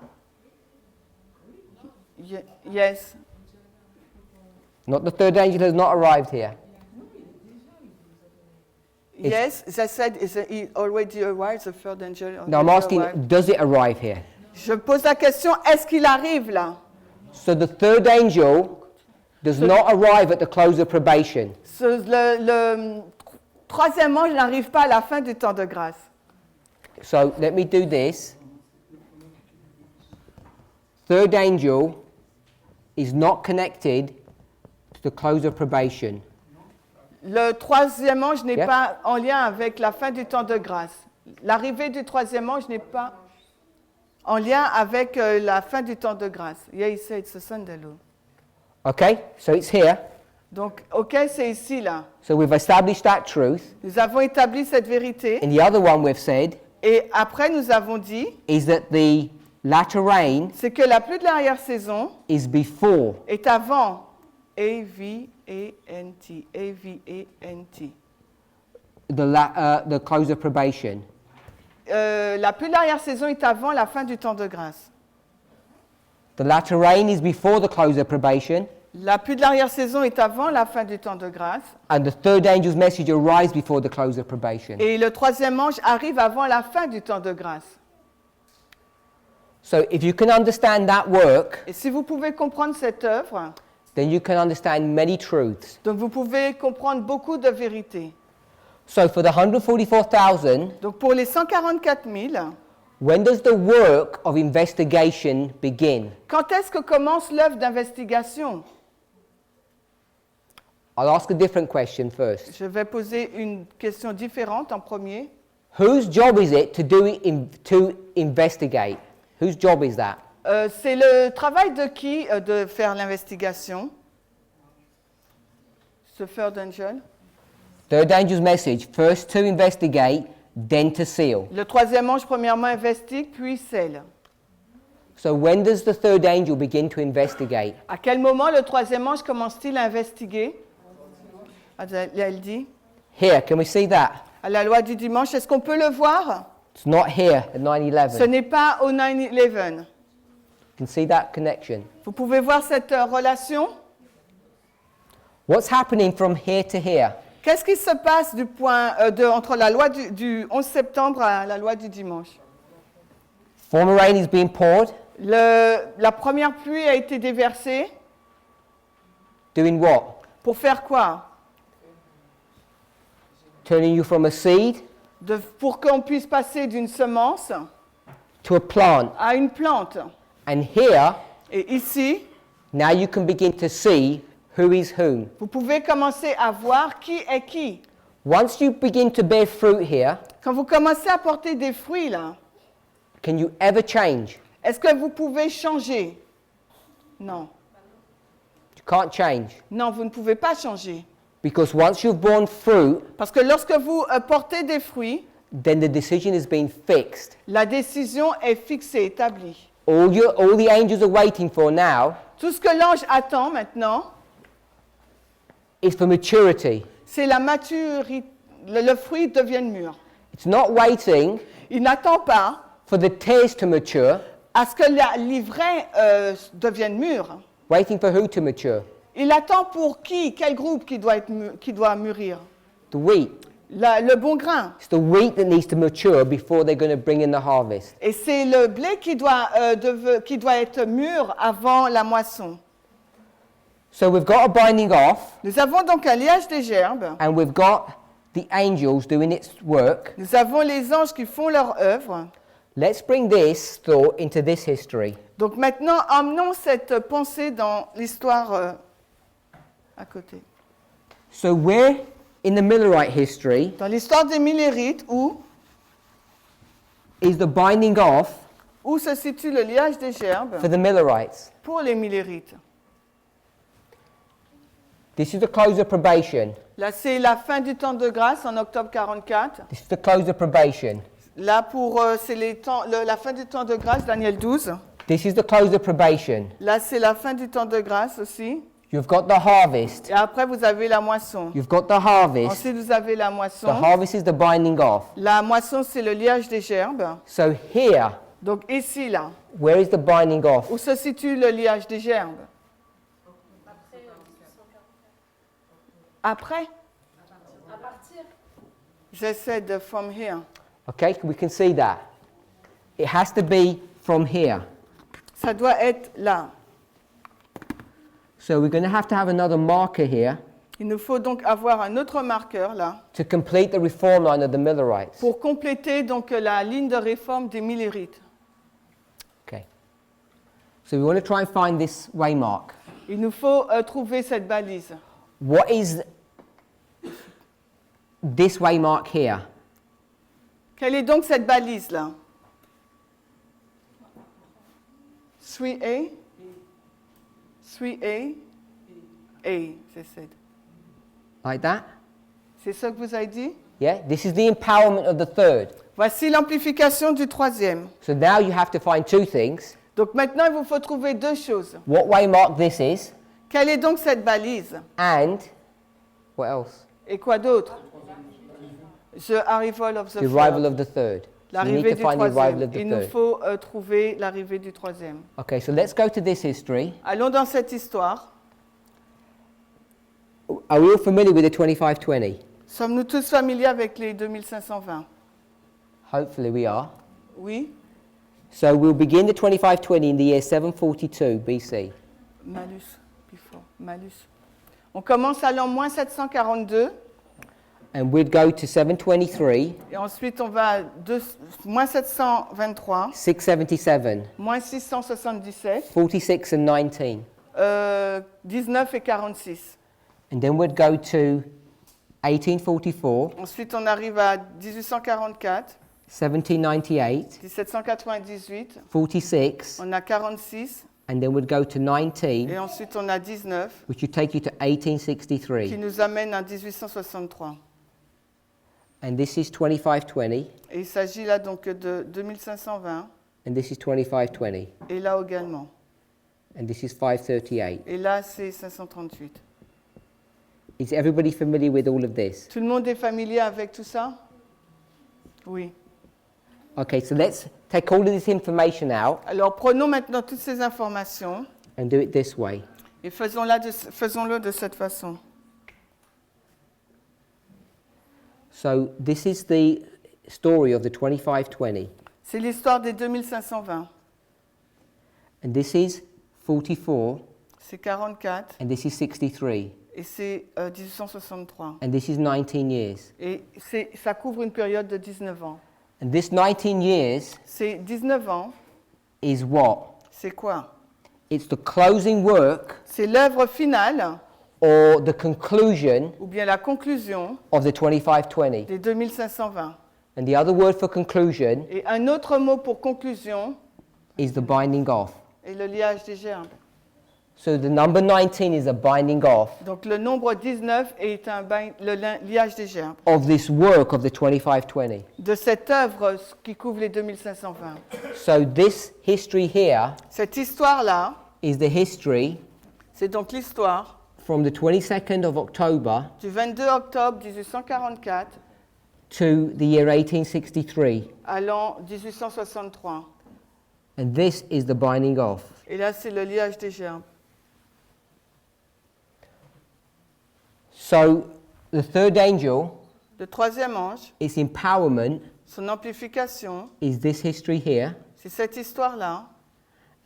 Yes. Not the third angel has not arrived here. Yes, I said, is he already arrived, the third angel? No, I'm asking, does it arrive here? Je pose la question, est-ce qu'il arrive là? So the third angel does not arrive at the close of probation. Le troisième ange n'arrive pas à la fin du temps de grâce. So let me do this. Third angel is not connected to the close of probation. Le troisième ange n'est Yeah. pas en lien avec la fin du temps de grâce. L'arrivée du troisième ange n'est pas en lien avec la fin du temps de grâce. Yeah, he said it's a Sunday law. Okay, so it's here. Donc, ok, c'est ici là. So we've established that truth. Nous avons établi cette vérité. And the other one we've said Et après, nous avons dit, is that the latter rain c'est que la pluie de l'arrière-saison is before. est avant. A-V-A-N-T. A-V-A-N-T. The close of probation. La pluie de l'arrière-saison est avant la fin du temps de grâce. The latter rain is before the close of probation. La pluie de l'arrière-saison est avant la fin du temps de grâce. And the third angel's message arrives before the close of probation. Et le troisième ange arrive avant la fin du temps de grâce. So if you can understand that work, Et si vous pouvez comprendre cette œuvre, then you can understand many truths. donc vous pouvez comprendre beaucoup de vérités. So for the 144,000, Donc pour les 144 000, when does the work of investigation begin? quand est-ce que commence l'œuvre d'investigation? I'll ask a different question first. Je vais poser une question différente en premier. Whose job is it to to investigate? Whose job is that? C'est le travail de qui de faire l'investigation? Ce third angel. Third angel's message, first to investigate, then to seal. Le troisième ange, premièrement, investigue, puis scelle. So when does the third angel begin to investigate? À quel moment le troisième ange commence-t-il à investiguer? Elle dit, Here, can we see that? à la loi du dimanche, est-ce qu'on peut le voir? It's not here at Ce 9/11. n'est pas au 9/11. You can see that connection. Vous pouvez voir cette relation? What's happening from here to here? Qu'est-ce qui se passe du point, entre la loi du 11 septembre à la loi du dimanche? Former rain is being poured. La première pluie a été déversée. Doing what? Pour faire quoi? Turning you from a seed Pour qu'on puisse passer d'une semence to a plant. à une plante. And here, Et ici, now you can begin to see who is whom. vous pouvez commencer à voir qui est qui. Once you begin to bear fruit here, Quand vous commencez à porter des fruits, là, can you ever change? est-ce que vous pouvez changer? Non. You can't change. Non, vous ne pouvez pas changer. Because once you've borne fruit, Parce que lorsque vous portez des fruits, then the decision has been fixed. la décision est fixée, établie. All the angels are waiting for now Tout ce que l'ange attend maintenant, is for maturity. c'est la maturité. Le fruit devienne mûr. It's not waiting Il n'attend pas for the tares to mature, à ce que l'ivraie devienne mûre. waiting for who to mature? Il attend pour qui? Quel groupe qui doit mûrir? The wheat. Le bon grain. It's the wheat that needs to mature before they're going to bring in the harvest. Et c'est le blé qui doit être mûr avant la moisson. So we've got a binding off, Nous avons donc un liage des gerbes. and we've got the angels doing its work. Nous avons les anges qui font leur œuvre. Let's bring this thought into this history. Donc maintenant, emmenons cette pensée dans l'histoire à côté. So we're in the Millerite history. Dans l'histoire des Millérites, Is the binding off où se situe le liage des gerbes for the Millerites? pour les Millérites. This is the close of probation. Là, c'est la fin du temps de grâce en octobre 44. This is the close of probation. Là, c'est la fin du temps de grâce, Daniel 12. This is the close of probation. Là, c'est la fin du temps de grâce aussi. You've got the harvest. Et après, vous avez la moisson. You've got the harvest. Ensuite, vous avez la The moisson. harvest is the binding off. La moisson, c'est le liage des gerbes. So here, Donc ici, là, where is the binding off? où se situe le liage des gerbes? Après? J'essaie de from here. Okay, we can see that. It has to be from here. Ça doit être là. So we're going to have another marker here Il nous faut donc avoir un autre marqueur là to complete the reform line of the Millerites. pour compléter donc la ligne de réforme des Millérites. Okay. So we want to try and find this waymark. Il nous faut trouver cette balise. What is this waymark here? Quelle est donc cette balise là? 3A? 3A? A, c'est ça. Like that? C'est ça que vous avez dit? Yeah? This is the empowerment of the third. Voici l'amplification du troisième. So now you have to find two things. Donc maintenant, il vous faut trouver deux choses. What waymark this is, Quelle est donc cette balise? and what else? Et quoi d'autre? The arrival of the The arrival third. of the third. So you need L'arrivée to du find the arrival troisième. of the Il nous third. faut trouver l'arrivée du troisième. Okay, so let's go to this history. Allons dans cette histoire. Are we all familiar with the 2520? Sommes-nous tous familiers avec les 2520? Hopefully we are. Oui. So we'll begin the 2520 in the year 742 BC. Malus. Before. Malus. On commence à l'an moins 742 And we'd go to 723, et ensuite on va à moins 723, 677, moins 677, 46 and 19. 19 et 46. And then we'd go to 1844, Ensuite on arrive à 1844, 1798, 1798, 46, on a 46 and then we'd go to 19, et ensuite on a 19 which would take you to qui 1863. nous amène à 1863. And this is 2520, Et il s'agit là donc de 2520 and this is 2520, et là également. and this is 538. Et là c'est 538. Is everybody familiar with all of this? Tout le monde est familier avec tout ça? Oui. Okay, so let's take all of this information out Alors prenons maintenant toutes ces informations and do it this way. et faisons-le de cette façon. So this is the story of the 2520, C'est l'histoire des 2520. and this is 44, C'est 44 and this is 63, et c'est 1863. and this is 19 years. Et ça couvre une période de 19 ans. And this 19 years C'est 19 ans, is what? c'est quoi? It's the closing work C'est l'œuvre finale or the conclusion ou bien la conclusion of the 2520. des 2520. And the other word for conclusion Et un autre mot pour conclusion is the binding off. est le liage des gerbes. So the number 19 is a binding off Donc le nombre 19 est le liage des gerbes. of this work of the 2520. De cette œuvre qui couvre les 2520. So this history here Cette histoire-là, is the history c'est donc l'histoire from the 22nd of October du 22 octobre 1844 to the year 1863. à l'an 1863. And this is the binding of. Et là, c'est le liage des gerbes. So the third angel, Le troisième ange, its empowerment son amplification, is this history here. c'est cette histoire-là.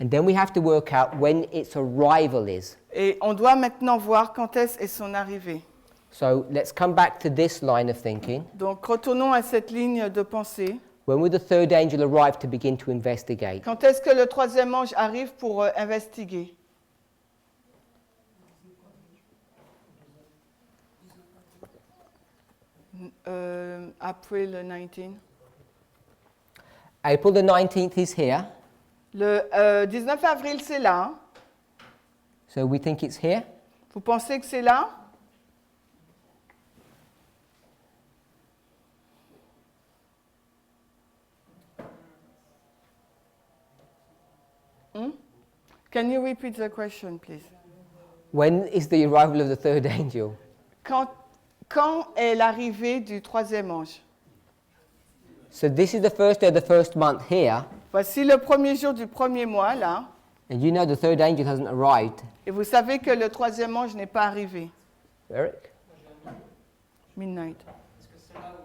And then we have to work out when its arrival is. Et on doit maintenant voir quand est son arrivée. So let's come back to this line of thinking. Donc, retournons à cette ligne de pensée. When will the third angel arrive to begin to investigate? Quand est-ce que le troisième ange arrive pour investiguer? April 19. April the 19th is here. Le 19 avril, c'est là. So we think it's here. Vous pensez que c'est là? Can you repeat the question, please? When is the arrival of the third angel? Quand est l'arrivée du troisième ange? So this is the first day of the first month here. Voici le premier jour du premier mois, là. And you know the third angel hasn't arrived. Et vous savez que le troisième ange n'est pas arrivé. Eric? Midnight. Parce que c'est là où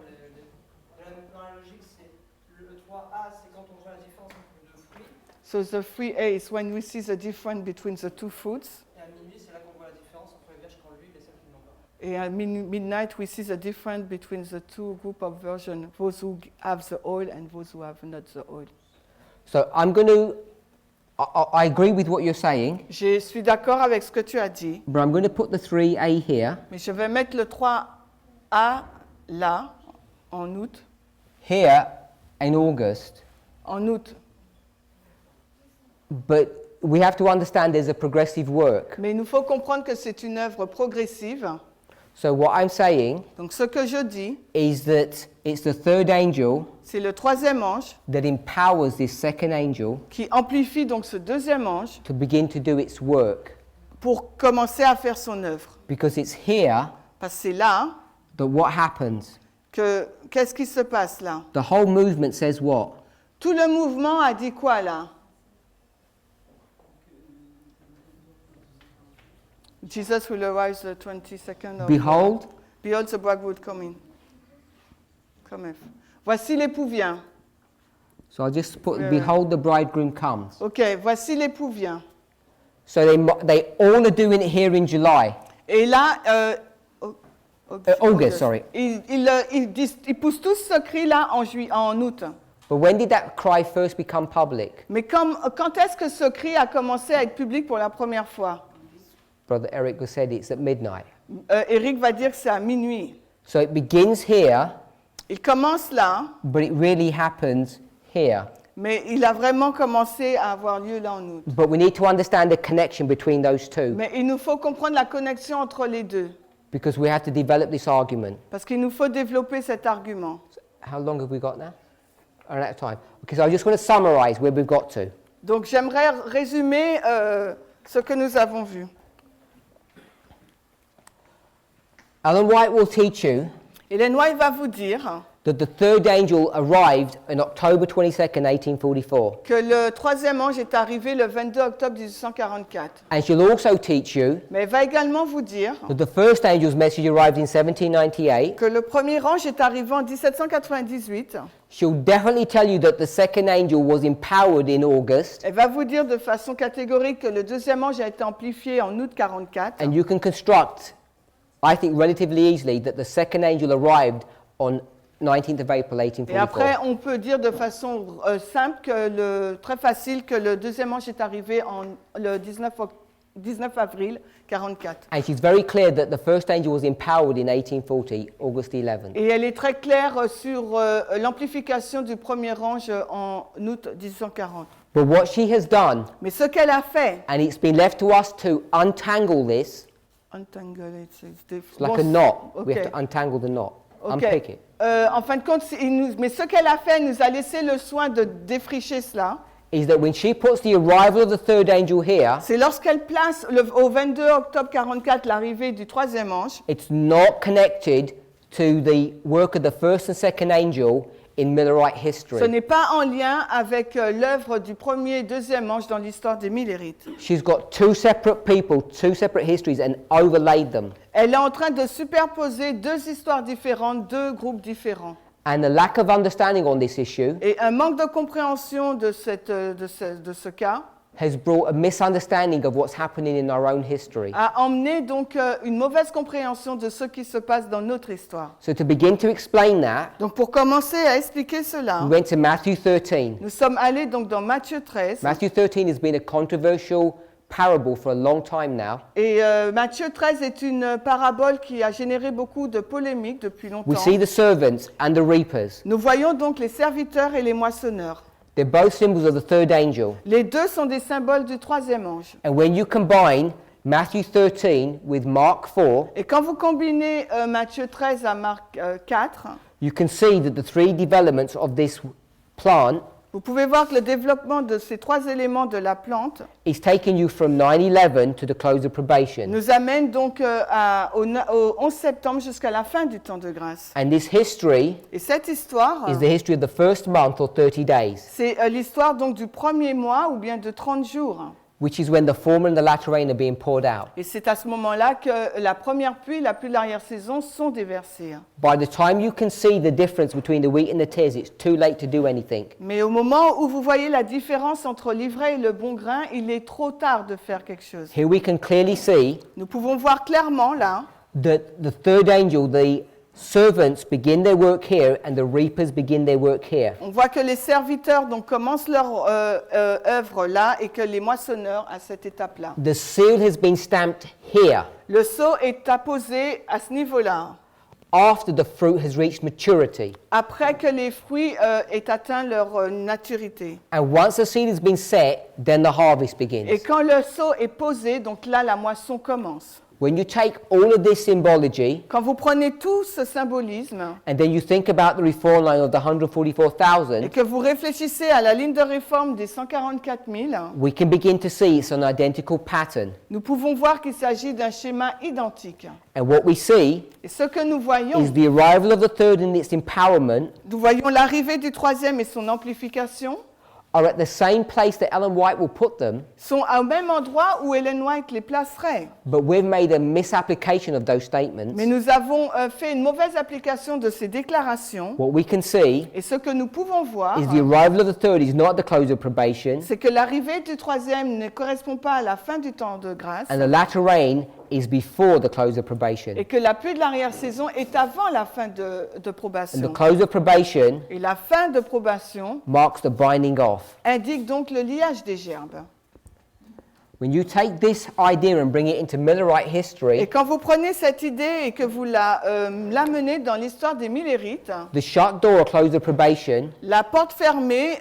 dans la logique, c'est le 3A, c'est quand on voit la différence entre deux fruits. So the 3A is when we see the difference between the two foods. Et à minuit, c'est là qu'on voit la différence entre les vierges qui ont l'huile et celles qui n'ont pas. Et à midnight, we see the difference between the two group of versions, those who have the oil and those who have not the oil. So I'm going to, I agree with what you're saying, Je suis d'accord avec ce que tu as dit, but I'm going to put the 3A here, mais je vais mettre le 3A là, en août. here in August. En août. But we have to understand there's a progressive work. Mais il nous faut comprendre que c'est une œuvre progressive. So what I'm saying Donc ce que je dis, is that it's the third angel c'est le troisième ange that empowers this second angel qui amplifie donc ce deuxième ange to begin to do its work. pour commencer à faire son œuvre. Because it's here Parce que c'est là that what happens. que qu'est-ce qui se passe là? The whole movement says what? Tout le mouvement a dit quoi là? Jesus will arise the 22nd of Behold, Behold the bridegroom coming. Cometh. Voici l'époux vient. so I'll just put, behold, the bridegroom comes. Ok, voici l'époux vient. So they all are doing it here in July. Et là, August, sorry. Ils poussent tous ce cri là en août. But when did that cry first become public? Mais quand est-ce que ce cri a commencé à être public pour la première fois? Brother Eric has said it's at midnight. Eric va dire que c'est à minuit. So it begins here, Il commence là, but it really happens here. mais il a vraiment commencé à avoir lieu là en août. But we need to understand the connection between those two, Mais il nous faut comprendre la connexion entre les deux, because we have to develop this argument. parce qu'il nous faut développer cet argument. How long have we got now? We're out of time. Okay, so I just want to summarize where we've got to. Donc j'aimerais résumer ce que nous avons vu. Ellen White will teach you Hélène White va vous dire that the third angel arrived on October 22nd, 1844. que le troisième ange est arrivé le 22 octobre 1844. And she'll also teach you Mais elle va également vous dire that the first angel's message arrived in 1798. que le premier ange est arrivé en 1798. She'll definitely tell you that the second angel was empowered in August. Elle va vous dire de façon catégorique que le deuxième ange a été amplifié en août 44. And you can construct, I think, relatively easily that the second angel arrived on 19th of April, Et après, 1844. on peut dire de façon simple, très facile, que le deuxième ange est arrivé le 19 avril 44. And she's very clear that the first angel was empowered in 1840, August 11th. Et elle est très claire sur l'amplification du premier ange en août 1840. But what she has done, Mais ce qu'elle a fait, and it's been left to us to untangle this, it's like a knot. We have to untangle the knot, unpick it. En fin de compte, mais ce qu'elle a fait, elle nous a laissé le soin de défricher cela. Is that when she puts the arrival of the third angel here, C'est lorsqu'elle place au 22 octobre 44 l'arrivée du troisième ange, it's not connected to the work of the first and second angel in Millerite Ce history. n'est pas en lien avec l'œuvre du premier et deuxième ange dans l'histoire des Millérites. She's got two separate people, two separate histories, and overlaid them. Elle est en train de superposer deux histoires différentes, deux groupes différents. And the lack of understanding on this issue Et un manque de compréhension de ce cas has brought a misunderstanding of what's happening in our own history. a emmené donc une mauvaise compréhension de ce qui se passe dans notre histoire. So to begin to explain that, Donc pour commencer à expliquer cela, we went to Matthew 13. nous sommes allés donc dans Matthieu 13. Matthew 13 has been a controversial parable for a long time now. Et Matthieu 13 est une parabole qui a généré beaucoup de polémiques depuis longtemps. We see the servants and the reapers. Nous voyons donc les serviteurs et les moissonneurs. They're both symbols of the third angel. Les deux sont des symboles du troisième ange. And when you combine Matthew 13 with Mark 4, Et quand vous combinez Matthieu 13 à Marc 4, you can see that the three developments of this plant vous pouvez voir que le développement de ces trois éléments de la plante is taking you from 9/11 to the close of probation. nous amène donc au 11 septembre jusqu'à la fin du temps de grâce. And this history Et cette histoire, is the history of the first month or 30 days, c'est l'histoire donc du premier mois ou bien de 30 jours. which is when the former and the latter rain are being poured out. Et c'est à ce moment-là que la première pluie et la pluie de l'arrière-saison sont déversées. By the time you can see the difference between the wheat and the tares, it's too late to do anything. Mais au moment où vous voyez la différence entre l'ivraie et le bon grain, il est trop tard de faire quelque chose. Here we can clearly see Nous pouvons voir clairement là that the third angel, the servants, begin their work here and the reapers begin their work here. on voit que les serviteurs donc commencent leur œuvre là et que les moissonneurs à cette étape-là. The seal has been stamped here Le sceau est apposé à ce niveau-là, after the fruit has reached maturity. après que les fruits aient atteint leur maturité. And once the seed has been set, then the harvest Et begins. quand le sceau est posé, donc là la moisson commence. When you take all of this symbology Quand vous prenez tout ce symbolisme and then you think about the reform line of the et 144,000, que vous réfléchissez à la ligne de réforme des 144 000, we can begin to see it's an identical pattern. nous pouvons voir qu'il s'agit d'un schéma identique. And what we see Et ce que nous voyons, is the arrival of the third and its empowerment nous voyons l'arrivée du troisième et son amplification, are at the same place that Ellen White will put them, sont au même endroit où Ellen White les placerait. but we've made a misapplication of those statements. Mais nous avons fait une mauvaise application de ces déclarations. What we can see Et ce que nous pouvons voir, is the arrival of the third is not at the close of probation, c'est que l'arrivée du troisième ne correspond pas à la fin du temps de grâce and the latter rain is before the close of et probation. que la pluie de l'arrière-saison est avant la fin de And the probation. close of probation Et la fin de probation marks the binding off. indique donc le liage des gerbes. When you take this idea and bring it into Millerite Et history, quand vous prenez cette idée et que vous l'amenez dans l'histoire des Millérites, the shut door or close of probation la porte fermée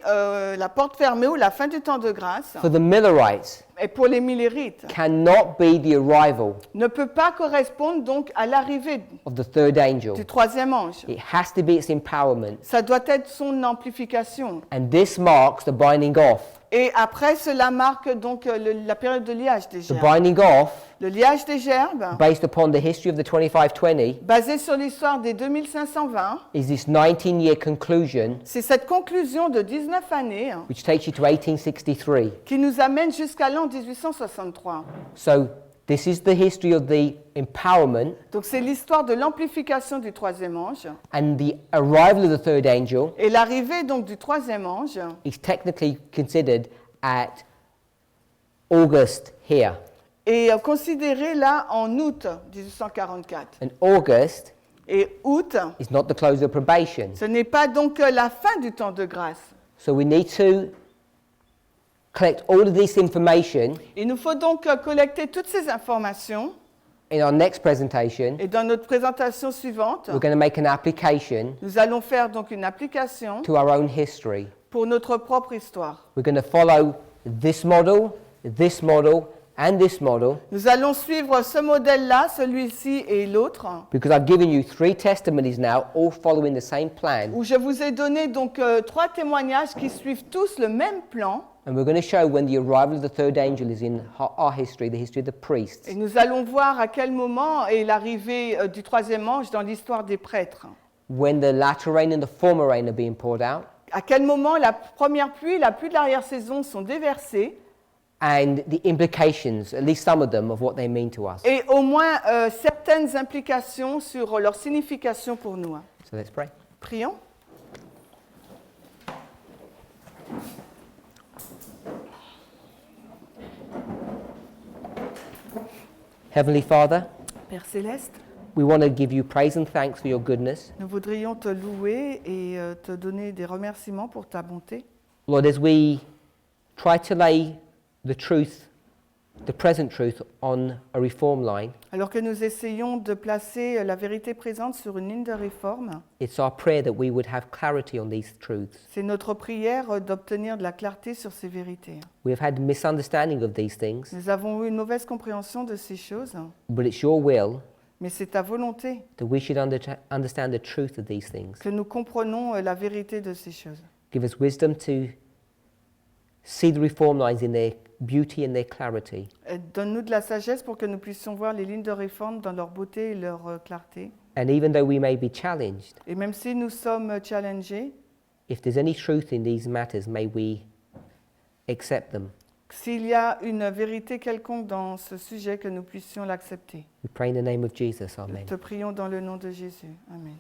ou la fin du temps de grâce, for the Millerites et pour les Millérites, cannot be the arrival ne peut pas correspondre donc à l'arrivée of the third angel. du troisième ange. It has to be its empowerment. Ça doit être son amplification. And this marks the binding off. Et après, cela marque donc la période de liage des The gerbes. binding off, Le liage des gerbes, based upon the history of the 2520, basé sur l'histoire des 2520, is this 19-year conclusion c'est cette conclusion de 19 années which takes you to 1863. qui nous amène jusqu'à l'an 1863. So this is the history of the empowerment Donc c'est l'histoire de l'amplification du troisième ange. and the arrival of the third angel Et l'arrivée donc du troisième ange is technically considered at August here. est considérée là en août 1844. And August Et août, is not the close of probation. ce n'est pas donc la fin du temps de grâce. So we need to collect all of this information Il nous faut donc collecter toutes ces informations in our next presentation. et dans notre présentation suivante, We're going to make an application nous allons faire donc une application to our own history. pour notre propre histoire. We're going to follow this model, and this model, Nous allons suivre ce modèle-là, celui-ci et l'autre, because I've given you 3 testimonies now, all following the same plan. où je vous ai donné donc 3 témoignages qui suivent tous le même plan. And we're going to show when the arrival of the third angel is in our history, the history of the priests. Et nous allons voir à quel moment est l'arrivée du troisième ange dans l'histoire des prêtres. When the latter rain and the former rain are being poured out. À quel moment la première pluie et la pluie de l'arrière-saison sont déversées. And the implications, at least some of them, of what they mean to us. Et au moins certaines implications sur leur signification pour nous. So let's pray. Prions. Heavenly Father, Père Céleste, we want to give you praise and thanks for your goodness. nous voudrions te louer et te donner des remerciements pour ta bonté. Lord, as we try to lay the truth, the present truth, on a reform line, Alors que nous essayons de placer la vérité présente sur une ligne de réforme, it's our prayer that we would have clarity on these truths. c'est notre prière d'obtenir de la clarté sur ces vérités. We have had misunderstanding of these things, Nous avons eu une mauvaise compréhension de ces choses, but it's your will mais c'est ta volonté that we should understand the truth of these things. que nous comprenons la vérité de ces choses. Give us wisdom to see the reform lines in their beauty and their clarity. Donne-nous de la sagesse pour que nous puissions voir les lignes de réforme dans leur beauté et leur clarté. And even though we may be challenged, Et même si nous sommes challengés, if there's any truth in these matters, may we accept them. s'il y a une vérité quelconque dans ce sujet, que nous puissions l'accepter. We pray in the name of Jesus. Amen. Te prions dans le nom de Jésus. Amen.